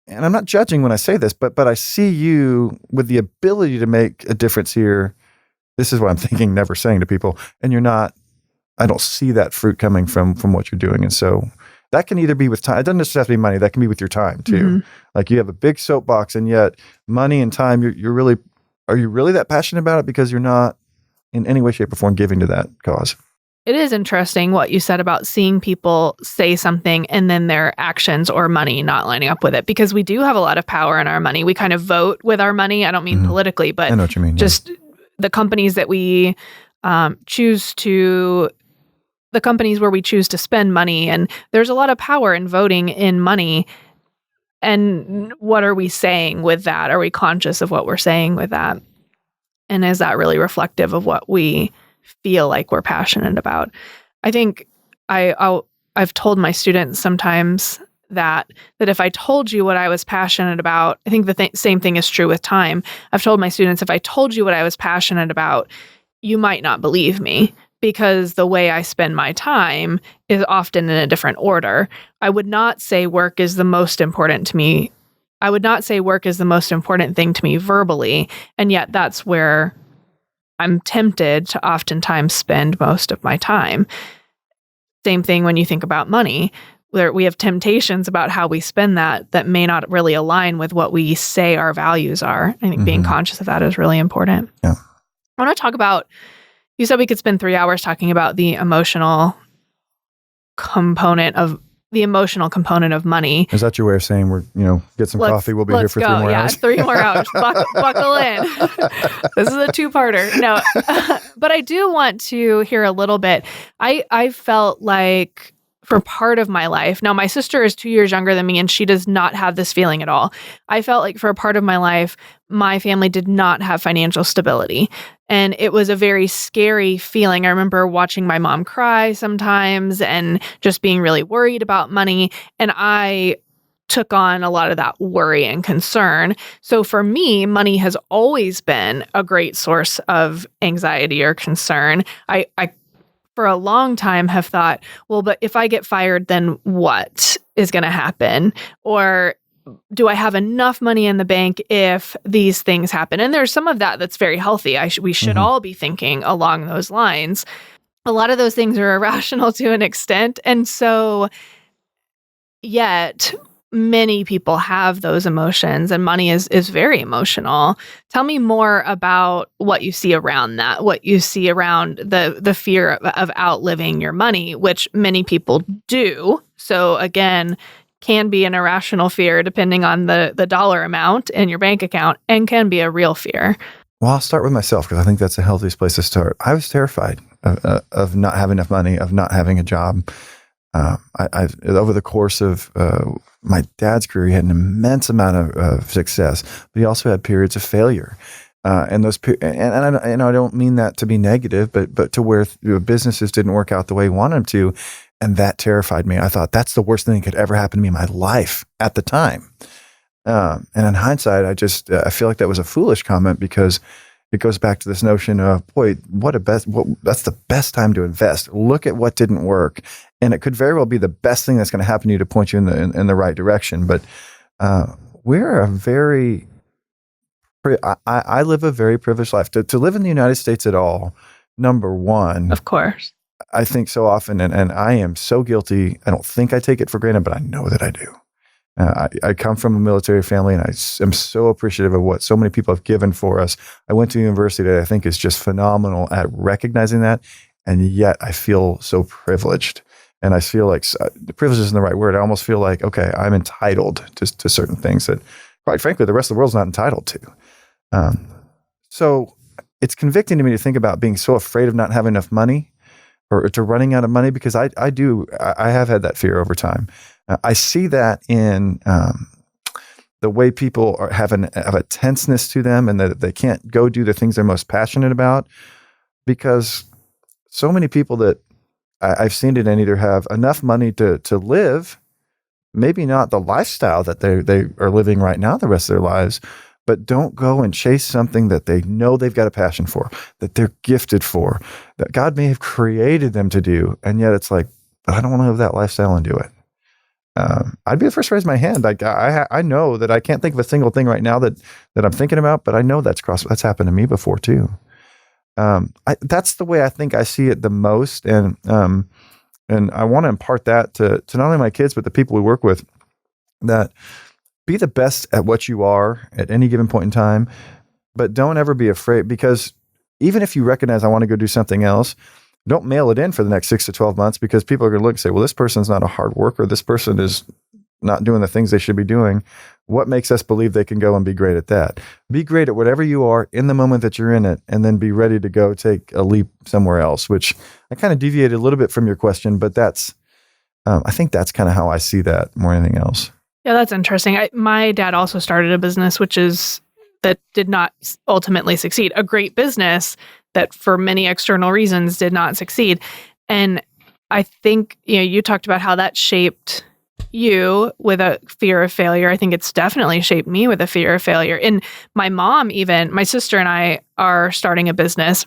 And I'm not judging when I say this, but I see you with the ability to make a difference here. This is what I'm thinking, never saying to people, and I don't see that fruit coming from what you're doing. And so that can either be with time. It doesn't necessarily have to be money. That can be with your time too. Mm-hmm. Like you have a big soapbox, and yet money and time, are you really that passionate about it because you're not in any way, shape, or form giving to that cause? It is interesting what you said about seeing people say something and then their actions or money not lining up with it, because we do have a lot of power in our money. We kind of vote with our money. I don't mean politically, but I know what you mean. Just the companies that we the companies where we choose to spend money, and there's a lot of power in voting in money. And what are we saying with that? Are we conscious of what we're saying with that? And is that really reflective of what we feel like we're passionate about? I think I've told my students sometimes that if I told you what I was passionate about, I think the same thing is true with time. I've told my students, if I told you what I was passionate about, you might not believe me, because the way I spend my time is often in a different order. I would not say work is the most important to me. I would not say work is the most important thing to me verbally, and yet that's where I'm tempted to oftentimes spend most of my time. Same thing when you think about money, where we have temptations about how we spend that may not really align with what we say our values are. I think being conscious of that is really important. Yeah. I want to talk about, you said we could spend 3 hours talking about the emotional component of money. Is that your way of saying get some coffee? We'll be here for 3 more hours. 3 more hours. Buckle in. This is a two-parter. No, but I do want to hear a little bit. I felt like for part of my life, now my sister is 2 years younger than me, and she does not have this feeling at all. I felt like for a part of my life, my family did not have financial stability. And it was a very scary feeling. I remember watching my mom cry sometimes and just being really worried about money. And I took on a lot of that worry and concern. So for me, money has always been a great source of anxiety or concern. I for a long time have thought, well, but if I get fired, then what is going to happen? Or do I have enough money in the bank if these things happen? And there's some of that that's very healthy. We should all be thinking along those lines. A lot of those things are irrational to an extent. And so yet many people have those emotions, and money is very emotional. Tell me more about what you see around that, what you see around the fear of outliving your money, which many people do. So again, can be an irrational fear depending on the dollar amount in your bank account, and can be a real fear. Well, I'll start with myself because I think that's the healthiest place to start. I was terrified of not having enough money, of not having a job. I over the course of my dad's career, he had an immense amount of success, but he also had periods of failure. And I don't mean that to be negative, but to where businesses didn't work out the way you wanted them to. And that terrified me. I thought that's the worst thing that could ever happen to me in my life at the time. And in hindsight, I feel like that was a foolish comment because it goes back to this notion of, boy, that's the best time to invest. Look at what didn't work. And it could very well be the best thing that's going to happen to you to point you in the right direction. But we're I live a very privileged life. To live in the United States at all, number one. Of course. I think so often, and I am so guilty. I don't think I take it for granted, but I know that I do. I come from a military family, and I am so appreciative of what so many people have given for us. I went to a university that I think is just phenomenal at recognizing that, and yet I feel so privileged. And I feel like privilege isn't the right word. I almost feel like, okay, I'm entitled to certain things that, quite frankly, the rest of the world's not entitled to. So it's convicting to me to think about being so afraid of not having enough money or to running out of money, because I have had that fear over time. I see that in the way people have a tenseness to them, and that they can't go do the things they're most passionate about, because so many people that I've seen it and either have enough money to live, maybe not the lifestyle that they are living right now the rest of their lives, but don't go and chase something that they know they've got a passion for, that they're gifted for, that God may have created them to do. And yet it's like, but I don't want to live that lifestyle and do it. I'd be the first to raise my hand. I know that I can't think of a single thing right now that I'm thinking about, but I know that's happened to me before too. That's the way I think I see it the most. And I want to impart that to not only my kids, but the people we work with, that be the best at what you are at any given point in time, but don't ever be afraid, because even if you recognize I want to go do something else, don't mail it in for the next 6 to 12 months, because people are going to look and say, well, this person's not a hard worker. This person is not doing the things they should be doing. What makes us believe they can go and be great at that? Be great at whatever you are in the moment that you're in it, and then be ready to go take a leap somewhere else, which I kind of deviated a little bit from your question, but I think that's kind of how I see that more than anything else. Yeah, that's interesting. My dad also started a business that did not ultimately succeed. A great business that for many external reasons did not succeed. And I think, you talked about how that shaped you with a fear of failure. I think it's definitely shaped me with a fear of failure. And my mom, even my sister and I are starting a business.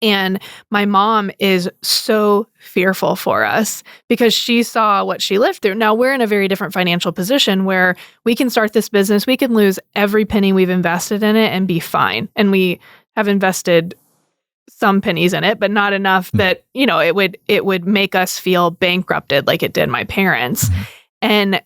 And my mom is so fearful for us because she saw what she lived through. Now, we're in a very different financial position where we can start this business. We can lose every penny we've invested in it and be fine. And we have invested some pennies in it, but not enough that, it would make us feel bankrupted like it did my parents. And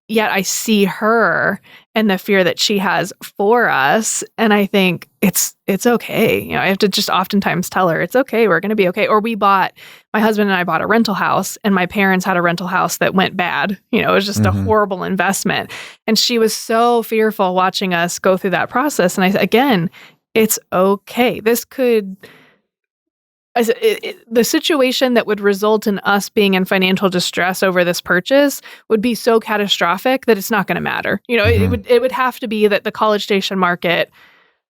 yet I see her and the fear that she has for us. And I think it's okay. I have to just oftentimes tell her, it's okay. We're going to be okay. Or my husband and I bought a rental house, and my parents had a rental house that went bad. It was just a horrible investment. And she was so fearful watching us go through that process. And I said, again, it's okay. This could... the situation that would result in us being in financial distress over this purchase would be so catastrophic that it's not going to matter. It would have to be that the College Station market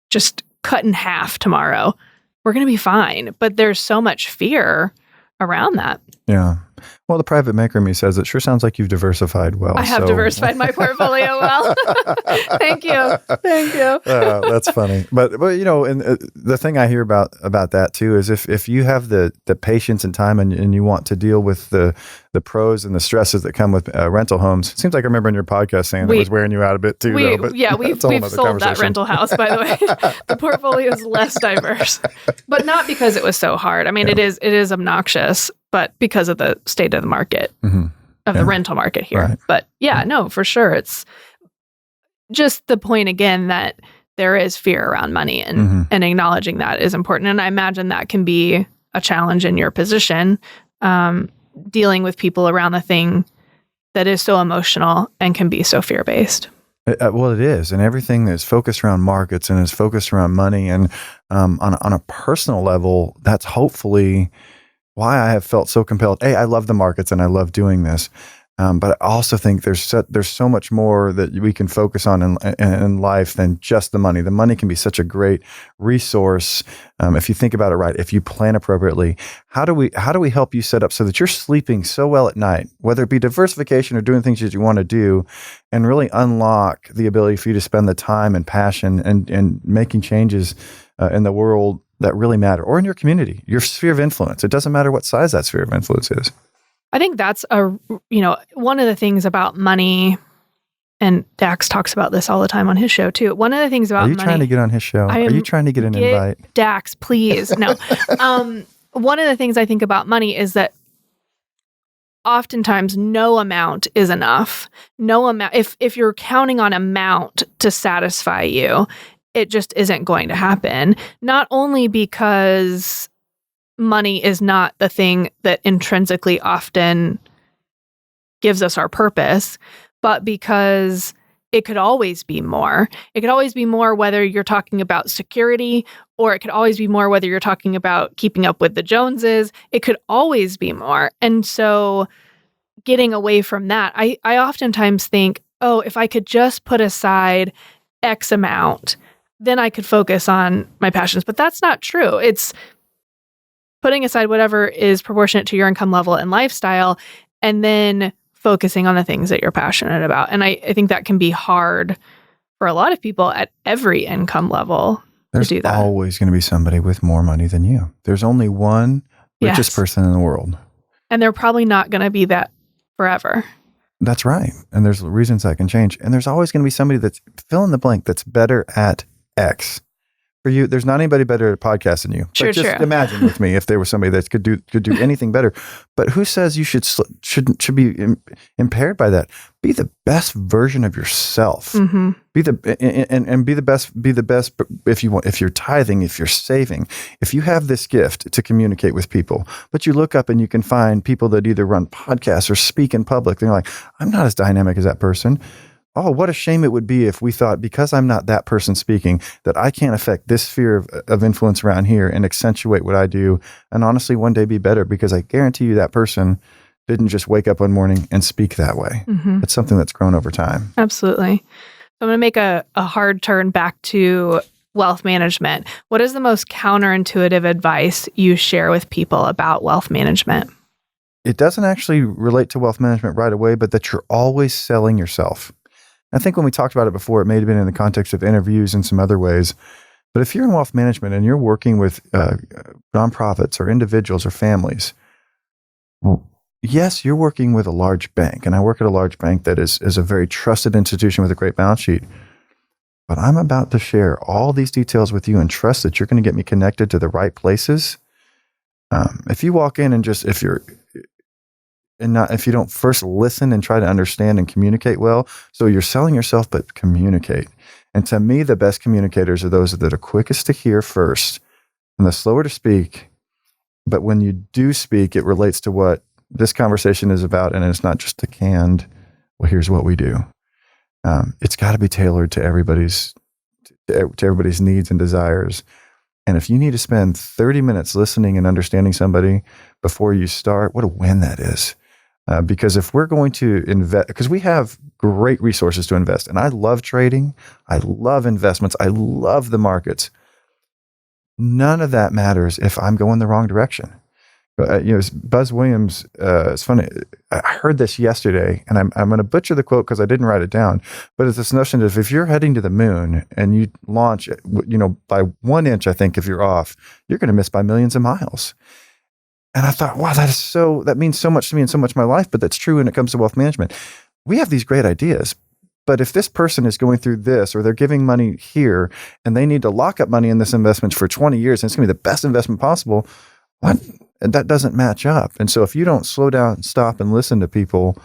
just cut in half tomorrow. We're going to be fine. But there's so much fear around that. Yeah. Well, the private banker in me says it sure sounds like you've diversified well. I have diversified my portfolio well. Thank you. That's funny. But and the thing I hear about that too is if you have the patience and time and you want to deal with the pros and the stresses that come with rental homes. It seems like I remember in your podcast saying that was wearing you out a bit too. We've sold that rental house, by the way. The portfolio is less diverse, but not because it was so hard. I mean, it is obnoxious, but because of the state of the market, of the rental market here. Right. But no, for sure. It's just the point again that there is fear around money, and acknowledging that is important. And I imagine that can be a challenge in your position, dealing with people around the thing that is so emotional and can be so fear-based. Well, it is. And everything that's focused around markets and is focused around money. And on a personal level, that's hopefully why I have felt so compelled. I love the markets and I love doing this. But I also think there's so much more that we can focus on in life than just the money. The money can be such a great resource if you think about it right. If you plan appropriately, how do we help you set up so that you're sleeping so well at night, whether it be diversification or doing things that you want to do, and really unlock the ability for you to spend the time and passion and making changes in the world that really matter, or in your community, your sphere of influence. It doesn't matter what size that sphere of influence is. I think that's one of the things about money, and Dax talks about this all the time on his show too. One of the things about money. Are you trying to get on his show? Are you trying to get an invite? Dax, please. No. One of the things I think about money is that oftentimes no amount is enough. No amount. If you're counting on amount to satisfy you, it just isn't going to happen. Not only because money is not the thing that intrinsically often gives us our purpose, but because it could always be more. It could always be more whether you're talking about security, or it could always be more whether you're talking about keeping up with the Joneses. It could always be more. And so getting away from that, I oftentimes think, oh, if I could just put aside X amount, then I could focus on my passions. But that's not true. It's putting aside whatever is proportionate to your income level and lifestyle, and then focusing on the things that you're passionate about. And I think that can be hard for a lot of people at every income level to do that. There's always going to be somebody with more money than you. There's only one richest person in the world. And they're probably not going to be that forever. That's right. And there's reasons that can change. And there's always going to be somebody that's fill in the blank that's better at X. For you, there's not anybody better at a podcast than you. Sure, but just imagine with me if there was somebody that could do anything better. But who says you should be impaired by that? Be the best version of yourself. Mm-hmm. Be the best. If you're tithing, if you're saving, if you have this gift to communicate with people, but you look up and you can find people that either run podcasts or speak in public. They're like, I'm not as dynamic as that person. Oh, what a shame it would be if we thought, because I'm not that person speaking, that I can't affect this sphere of influence around here and accentuate what I do, and honestly one day be better, because I guarantee you that person didn't just wake up one morning and speak that way. Mm-hmm. It's something that's grown over time. Absolutely. So I'm going to make a hard turn back to wealth management. What is the most counterintuitive advice you share with people about wealth management? It doesn't actually relate to wealth management right away, but that you're always selling yourself. I think when we talked about it before, it may have been in the context of interviews and some other ways. But if you're in wealth management and you're working with nonprofits or individuals or families, well, yes, you're working with a large bank. And I work at a large bank that is a very trusted institution with a great balance sheet. But I'm about to share all these details with you and trust that you're going to get me connected to the right places. If you walk in and if you don't first listen and try to understand and communicate well, so you're selling yourself, but communicate. And to me, the best communicators are those that are quickest to hear first and the slower to speak. But when you do speak, it relates to what this conversation is about. And it's not just a canned, well, here's what we do. It's got to be tailored to everybody's needs and desires. And if you need to spend 30 minutes listening and understanding somebody before you start, what a win that is. Because if we're going to invest, because we have great resources to invest, and I love trading, I love investments, I love the markets. None of that matters if I'm going the wrong direction. Buzz Williams, it's funny, I heard this yesterday, and I'm going to butcher the quote because I didn't write it down, but it's this notion of if you're heading to the moon and you launch, by 1 inch, I think if you're off, you're going to miss by millions of miles. And I thought, wow, that means so much to me and so much of my life, but that's true when it comes to wealth management. We have these great ideas, but if this person is going through this, or they're giving money here and they need to lock up money in this investment for 20 years, and it's going to be the best investment possible, that doesn't match up. And so if you don't slow down, stop, and listen to people,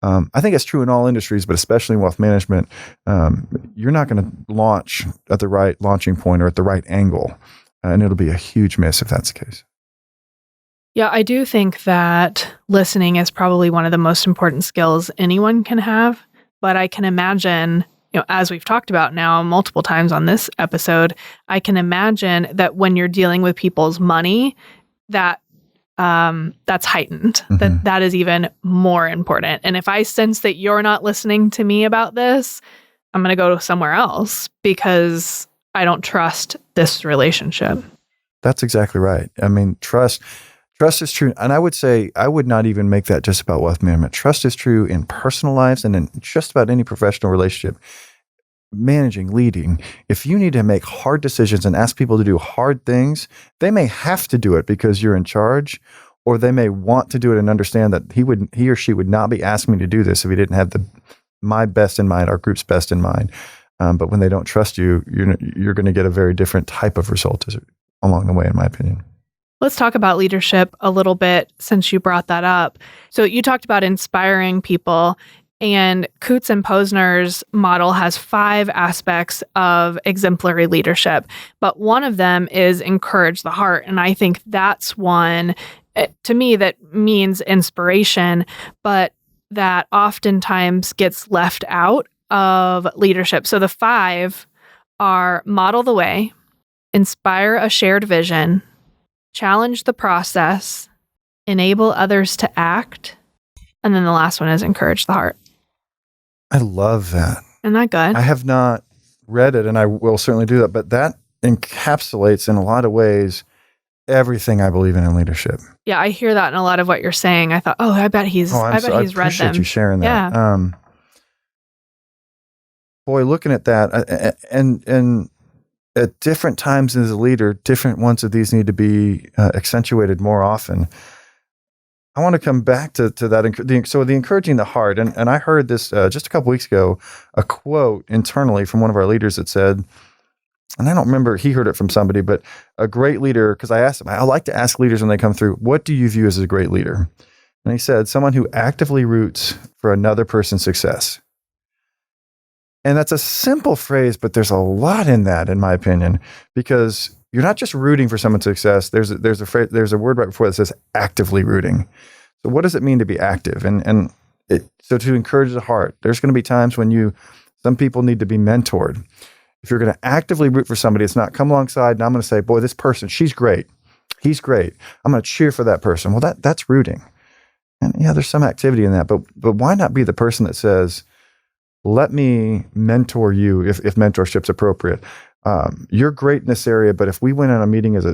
I think it's true in all industries, but especially in wealth management, you're not going to launch at the right launching point or at the right angle. And it'll be a huge miss if that's the case. Yeah, I do think that listening is probably one of the most important skills anyone can have. But I can imagine, as we've talked about now multiple times on this episode, I can imagine that when you're dealing with people's money, that that's heightened. That is even more important. And if I sense that you're not listening to me about this, I'm going to go somewhere else because I don't trust this relationship. That's exactly right. I mean, trust is true. And I would say, I would not even make that just about wealth management. Trust is true in personal lives and in just about any professional relationship. Managing, leading. If you need to make hard decisions and ask people to do hard things, they may have to do it because you're in charge, or they may want to do it and understand that he or she would not be asking me to do this if he didn't have my best in mind, our group's best in mind. But when they don't trust you, you're going to get a very different type of result along the way, in my opinion. Let's talk about leadership a little bit since you brought that up. So you talked about inspiring people, and Coutts and Posner's model has 5 aspects of exemplary leadership, but one of them is encourage the heart. And I think that's one, to me, that means inspiration, but that oftentimes gets left out of leadership. So the 5 are model the way, inspire a shared vision, challenge the process, enable others to act, and then the last one is encourage the heart. I love that. Isn't that good? I have not read it, and I will certainly do that, but that encapsulates in a lot of ways everything I believe in leadership. Yeah, I hear that in a lot of what you're saying. I thought, I bet he's read them. I appreciate you sharing that. Yeah. Boy, looking at that, and at different times as a leader, different ones of these need to be accentuated more often. I want to come back to that. So the encouraging the heart, and I heard this just a couple weeks ago, a quote internally from one of our leaders that said, and I don't remember, he heard it from somebody, but a great leader, because I asked him, I like to ask leaders when they come through, what do you view as a great leader? And he said, someone who actively roots for another person's success. And that's a simple phrase, but there's a lot in that, in my opinion, because you're not just rooting for someone's success. There's a word right before that says actively rooting. So what does it mean to be active? So to encourage the heart, there's going to be times when some people need to be mentored. If you're going to actively root for somebody, it's not come alongside and I'm going to say, boy, this person, she's great. He's great. I'm going to cheer for that person. Well, that's rooting. And yeah, there's some activity in that, but why not be the person that says, let me mentor you if mentorship's appropriate. You're great in this area, but if we went on a meeting as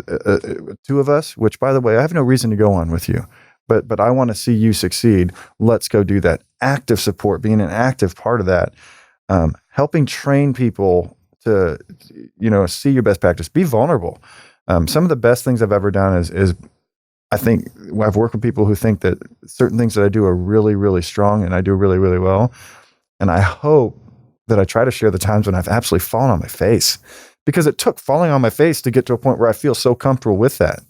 two of us, which by the way, I have no reason to go on with you, but I want to see you succeed. Let's go do that. Active support, being an active part of that, helping train people to, see your best practice, be vulnerable. Some of the best things I've ever done is I think I've worked with people who think that certain things that I do are really, really strong and I do really, really well. And I hope that I try to share the times when I've absolutely fallen on my face, because it took falling on my face to get to a point where I feel so comfortable with that.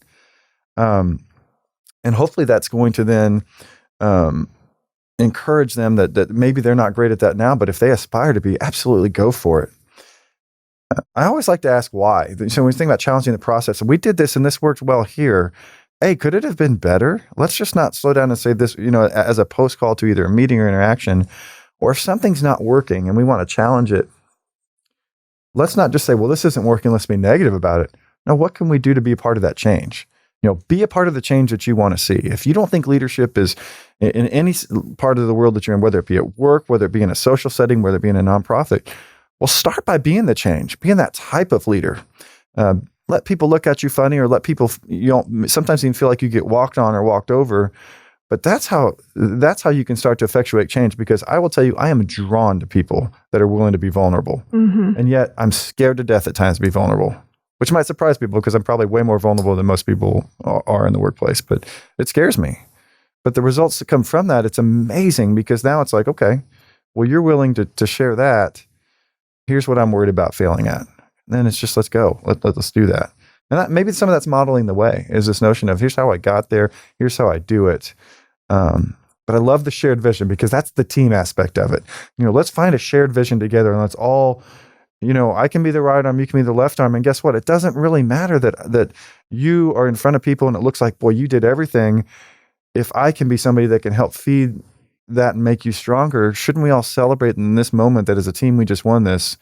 And hopefully that's going to then encourage them that maybe they're not great at that now, but if they aspire to be, absolutely go for it. I always like to ask why. So when we think about challenging the process, and we did this and this worked well here, hey, could it have been better? Let's just not slow down and say this, as a post call to either a meeting or interaction. Or if something's not working and we want to challenge it, let's not just say, well, this isn't working, let's be negative about it. No, what can we do to be a part of that change? Be a part of the change that you want to see. If you don't think leadership is in any part of the world that you're in, whether it be at work, whether it be in a social setting, whether it be in a nonprofit, well, start by being the change, being that type of leader. Let people look at you funny, or let people, sometimes even feel like you get walked on or walked over. But that's how you can start to effectuate change, because I will tell you, I am drawn to people that are willing to be vulnerable. Mm-hmm. And yet I'm scared to death at times to be vulnerable, which might surprise people because I'm probably way more vulnerable than most people are in the workplace, but it scares me. But the results that come from that, it's amazing, because now it's like, okay, well, you're willing to share that. Here's what I'm worried about failing at. And then it's just, let's go. Let's do that. And maybe some of that's modeling the way, is this notion of here's how I got there. Here's how I do it. But I love the shared vision, because that's the team aspect of it. Let's find a shared vision together, and let's all, I can be the right arm, you can be the left arm. And guess what? It doesn't really matter that you are in front of people and it looks like, boy, you did everything. If I can be somebody that can help feed that and make you stronger, shouldn't we all celebrate in this moment that as a team, we just won this,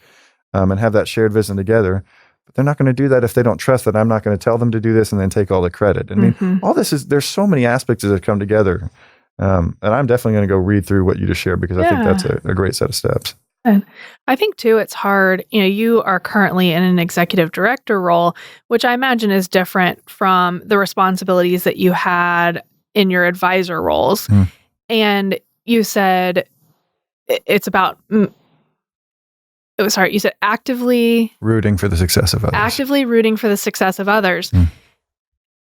and have that shared vision together? But they're not going to do that if they don't trust that I'm not going to tell them to do this and then take all the credit. I mean, all this there's so many aspects that come together. And I'm definitely going to go read through what you just shared because I think that's a great set of steps. And I think too, it's hard, you are currently in an executive director role, which I imagine is different from the responsibilities that you had in your advisor roles. And you said it's about, you said actively rooting for the success of others. Actively rooting for the success of others.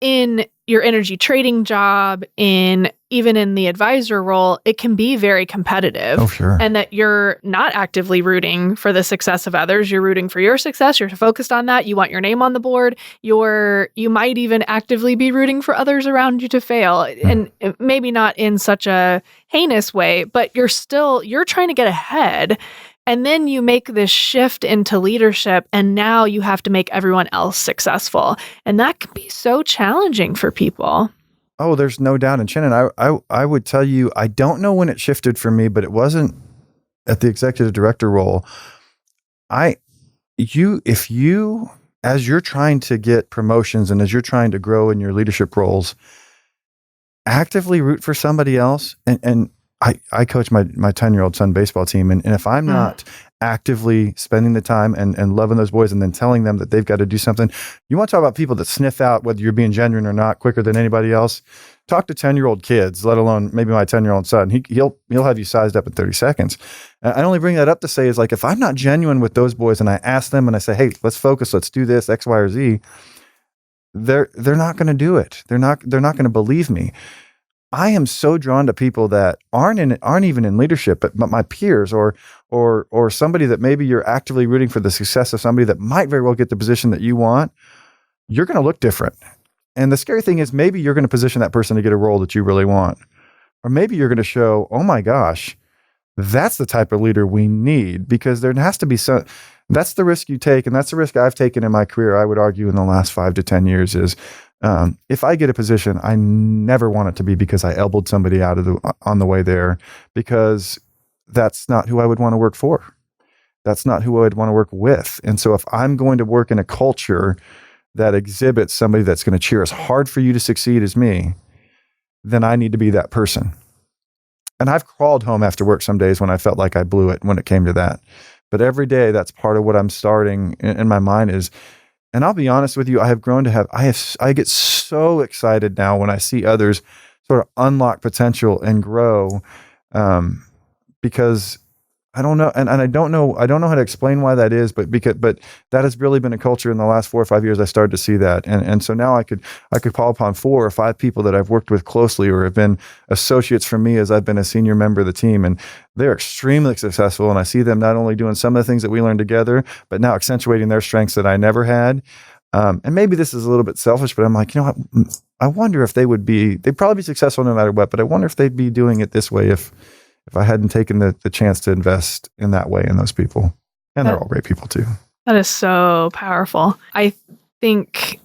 In your energy trading job, even in the advisor role, it can be very competitive. Oh, sure. And that you're not actively rooting for the success of others. You're rooting for your success. You're focused on that. You want your name on the board. You might even actively be rooting for others around you to fail. And maybe not in such a heinous way, but you're trying to get ahead. And then you make this shift into leadership, and now you have to make everyone else successful. And that can be so challenging for people. Oh, there's no doubt. And Shannon, I would tell you, I don't know when it shifted for me, but it wasn't at the executive director role. If you, as you're trying to get promotions and as you're trying to grow in your leadership roles, actively root for somebody else. And I coach my 10-year-old son baseball team. And if I'm not actively spending the time and loving those boys and then telling them that they've got to do something, you want to talk about people that sniff out whether you're being genuine or not quicker than anybody else. Talk to 10-year-old kids, let alone maybe my 10-year-old son. He'll have you sized up in 30 seconds. And I only bring that up to say is like, if I'm not genuine with those boys and I ask them and I say, hey, let's focus, let's do this, X, Y, or Z, they're not going to do it. They're not going to believe me. I am so drawn to people that aren't even in leadership, but my peers or somebody that maybe you're actively rooting for the success of somebody that might very well get the position that you want. You're going to look different. And the scary thing is maybe you're going to position that person to get a role that you really want. Or maybe you're going to show, oh my gosh, that's the type of leader we need, because there has to be that's the risk you take. And that's the risk I've taken in my career. I would argue in the last 5 to 10 years is, if I get a position, I never want it to be because I elbowed somebody out on the way there, because that's not who I would want to work for. That's not who I would want to work with. And so if I'm going to work in a culture that exhibits somebody that's going to cheer as hard for you to succeed as me, then I need to be that person. And I've crawled home after work some days when I felt like I blew it when it came to that. But every day, that's part of what I'm starting in my mind is, and I'll be honest with you, I have grown to I get so excited now when I see others sort of unlock potential and grow, because I don't know, and I don't know how to explain why that is, but that has really been a culture in the last 4 or 5 years. I started to see that, and so now I could call upon 4 or 5 people that I've worked with closely or have been associates for me as I've been a senior member of the team, and they're extremely successful. And I see them not only doing some of the things that we learned together, but now accentuating their strengths that I never had. And maybe this is a little bit selfish, but I'm like, I wonder if they'd probably be successful no matter what, but I wonder if they'd be doing it this way if I hadn't taken the chance to invest in that way in those people. And they're all great people too. That is so powerful. I think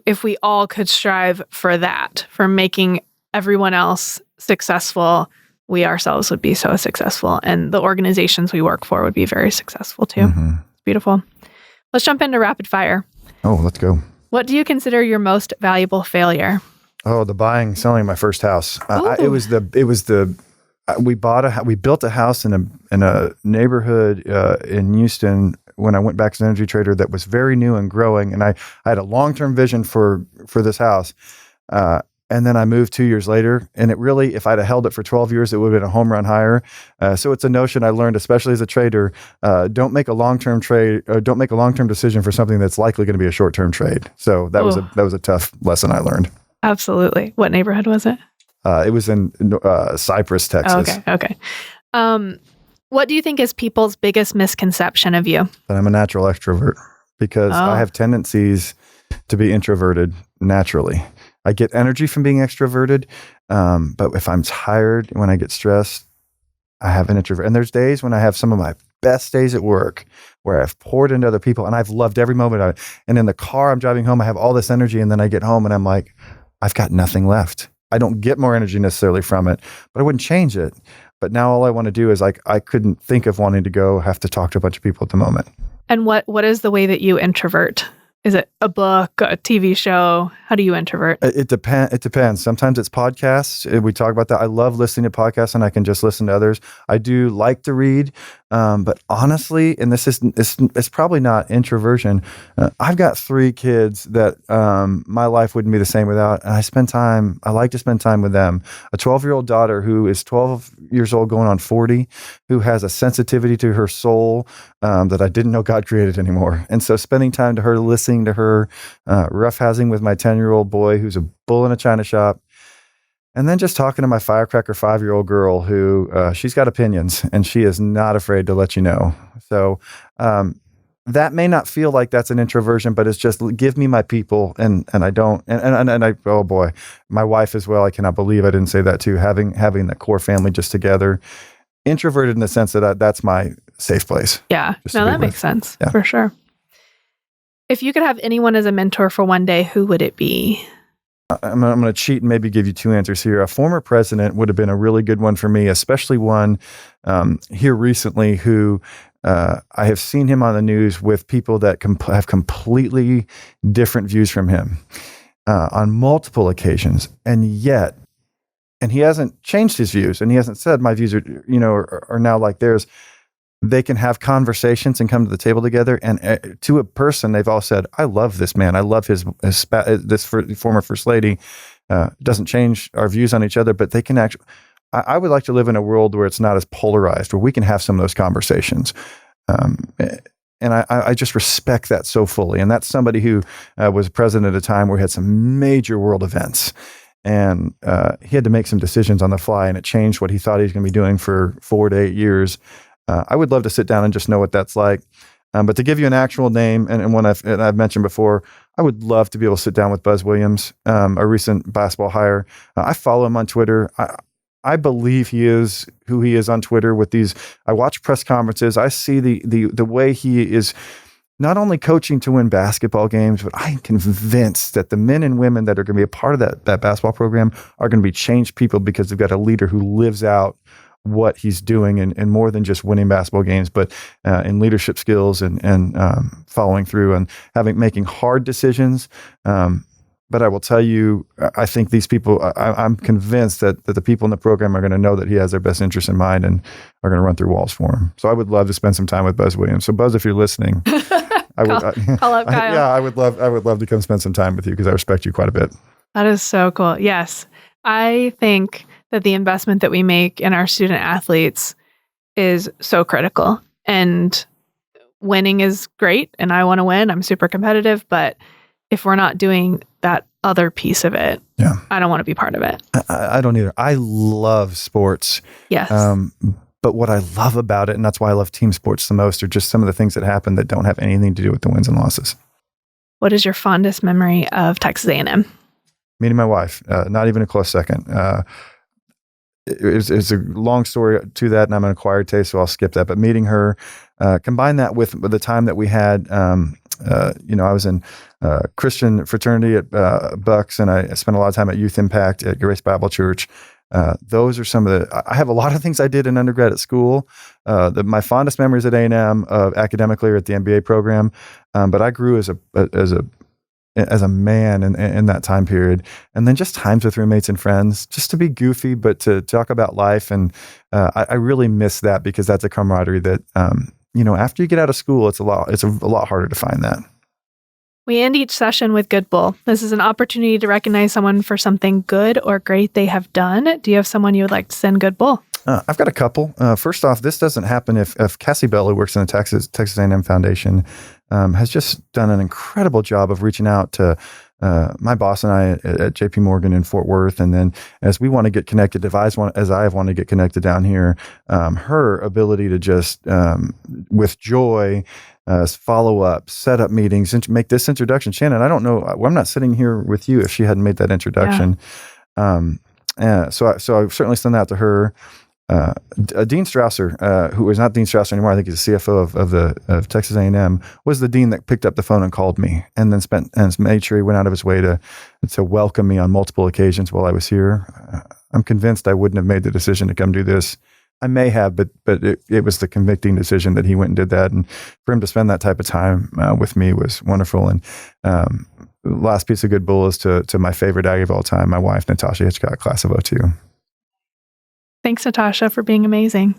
if we all could strive for that, for making everyone else successful, we ourselves would be so successful. And the organizations we work for would be very successful too. It's beautiful. Let's jump into rapid fire. Oh, let's go. What do you consider your most valuable failure? Oh, selling my first house. We built a house in a neighborhood in Houston when I went back as an energy trader that was very new and growing, and I had a long-term vision for this house. And then I moved 2 years later, and it really, if I'd have held it for 12 years, it would have been a home run higher. So it's a notion I learned, especially as a trader. Don't make a long-term trade, or don't make a long-term decision for something that's likely going to be a short-term trade. So that was a tough lesson I learned. Absolutely. What neighborhood was it? It was in Cypress, Texas. Oh, okay. What do you think is people's biggest misconception of you? That I'm a natural extrovert, because I have tendencies to be introverted naturally. I get energy from being extroverted, but if I'm tired, when I get stressed, I have an introvert. And there's days when I have some of my best days at work where I've poured into other people and I've loved every moment of it. And in the car I'm driving home, I have all this energy, and then I get home and I'm like, I've got nothing left. I don't get more energy necessarily from it, but I wouldn't change it. But now all I want to do is I couldn't think of wanting to go have to talk to a bunch of people at the moment. And what is the way that you introvert? Is it a book, a TV show? How do you introvert? It depends. Sometimes it's podcasts. We talk about that. I love listening to podcasts, and I can just listen to others. I do like to read, but honestly, and it's probably not introversion. I've got 3 kids that my life wouldn't be the same without. And I like to spend time with them. A 12-year-old daughter who is 12 years old, going on 40, who has a sensitivity to her soul that I didn't know God created anymore. And so spending time to her, listening to her, roughhousing with my 10-year-old boy who's a bull in a china shop, and then just talking to my firecracker 5-year-old girl who she's got opinions and she is not afraid to let you know. So that may not feel like that's an introversion, but it's just give me my people, and I don't, and I, oh boy, my wife as well. I cannot believe I didn't say that too. Having the core family just together. Introverted in the sense that that's my safe place. Yeah, no, that makes sense for sure. If you could have anyone as a mentor for one day, who would it be? I'm going to cheat and maybe give you 2 answers here. A former president would have been a really good one for me, especially one here recently who I have seen him on the news with people that have completely different views from him on multiple occasions, and he hasn't changed his views, and he hasn't said my views are now like theirs. They can have conversations and come to the table together. And to a person, they've all said, "I love this man. I love this former first lady." Doesn't change our views on each other, but they can actually. I would like to live in a world where it's not as polarized, where we can have some of those conversations. And I just respect that so fully. And that's somebody who was president at a time where we had some major world events. And he had to make some decisions on the fly, and it changed what he thought he was going to be doing for 4 to 8 years. I would love to sit down and just know what that's like. But to give you an actual name, and one I've mentioned before, I would love to be able to sit down with Buzz Williams, a recent basketball hire. I follow him on Twitter. I believe he is who he is on Twitter with these. I watch press conferences. I see the way he is not only coaching to win basketball games, but I'm convinced that the men and women that are going to be a part of that basketball program are going to be changed people because they've got a leader who lives out what he's doing and more than just winning basketball games, but in leadership skills and following through and making hard decisions. But I will tell you, I think these people, I'm convinced that the people in the program are going to know that he has their best interest in mind and are going to run through walls for him. So I would love to spend some time with Buzz Williams. So Buzz, if you're listening, call up Kyle. I would love to come spend some time with you because I respect you quite a bit. That is so cool. Yes. I think that the investment that we make in our student athletes is so critical, and winning is great. And I want to win. I'm super competitive, but if we're not doing that other piece of it, I don't want to be part of it. I don't either. I love sports. Yes. But what I love about it, and that's why I love team sports the most, are just some of the things that happen that don't have anything to do with the wins and losses. What is your fondest memory of Texas A&M? Meeting my wife. Not even a close second. It's a long story to that, and I'm an acquired taste, so I'll skip that. But meeting her, combine that with the time that we had, I was in Christian fraternity at Bucks, and I spent a lot of time at Youth Impact at Grace Bible Church. Those are some of I have a lot of things I did in undergrad at school. My fondest memories at A&M academically or at the MBA program, but I grew as a man in that time period. And then just times with roommates and friends, just to be goofy, but to talk about life. And I really miss that because that's a camaraderie that, after you get out of school, it's a lot harder to find that. We end each session with Good Bull. This is an opportunity to recognize someone for something good or great they have done. Do you have someone you would like to send Good Bull? I've got a couple. First off, this doesn't happen if Cassie Bell, who works in the Texas A&M Foundation, has just done an incredible job of reaching out to my boss and I at JP Morgan in Fort Worth. And then as we want to get connected, as I have wanted to get connected down here, her ability to just, with joy, follow up, set up meetings, and make this introduction. Shannon, I don't know, I'm not sitting here with you if she hadn't made that introduction. Yeah. So I certainly send that to her. Dean Strausser, who is not Dean Strausser anymore, I think he's the CFO of Texas A&M, was the dean that picked up the phone and called me, and then made sure he went out of his way to welcome me on multiple occasions while I was here. I'm convinced I wouldn't have made the decision to come do this I may have, but it was the convicting decision that he went and did that. And for him to spend that type of time with me was wonderful. And last piece of good bull is to my favorite Aggie of all time, my wife, Natasha Hitchcock, class of 02. Thanks, Natasha, for being amazing.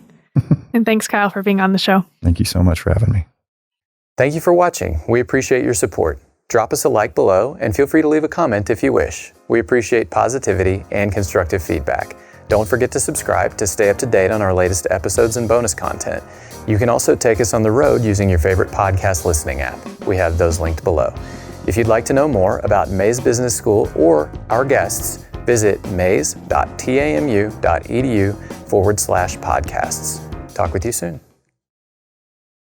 And thanks, Kyle, for being on the show. Thank you so much for having me. Thank you for watching. We appreciate your support. Drop us a like below and feel free to leave a comment if you wish. We appreciate positivity and constructive feedback. Don't forget to subscribe to stay up to date on our latest episodes and bonus content. You can also take us on the road using your favorite podcast listening app. We have those linked below. If you'd like to know more about Mays Business School or our guests, visit mays.tamu.edu/podcasts. Talk with you soon.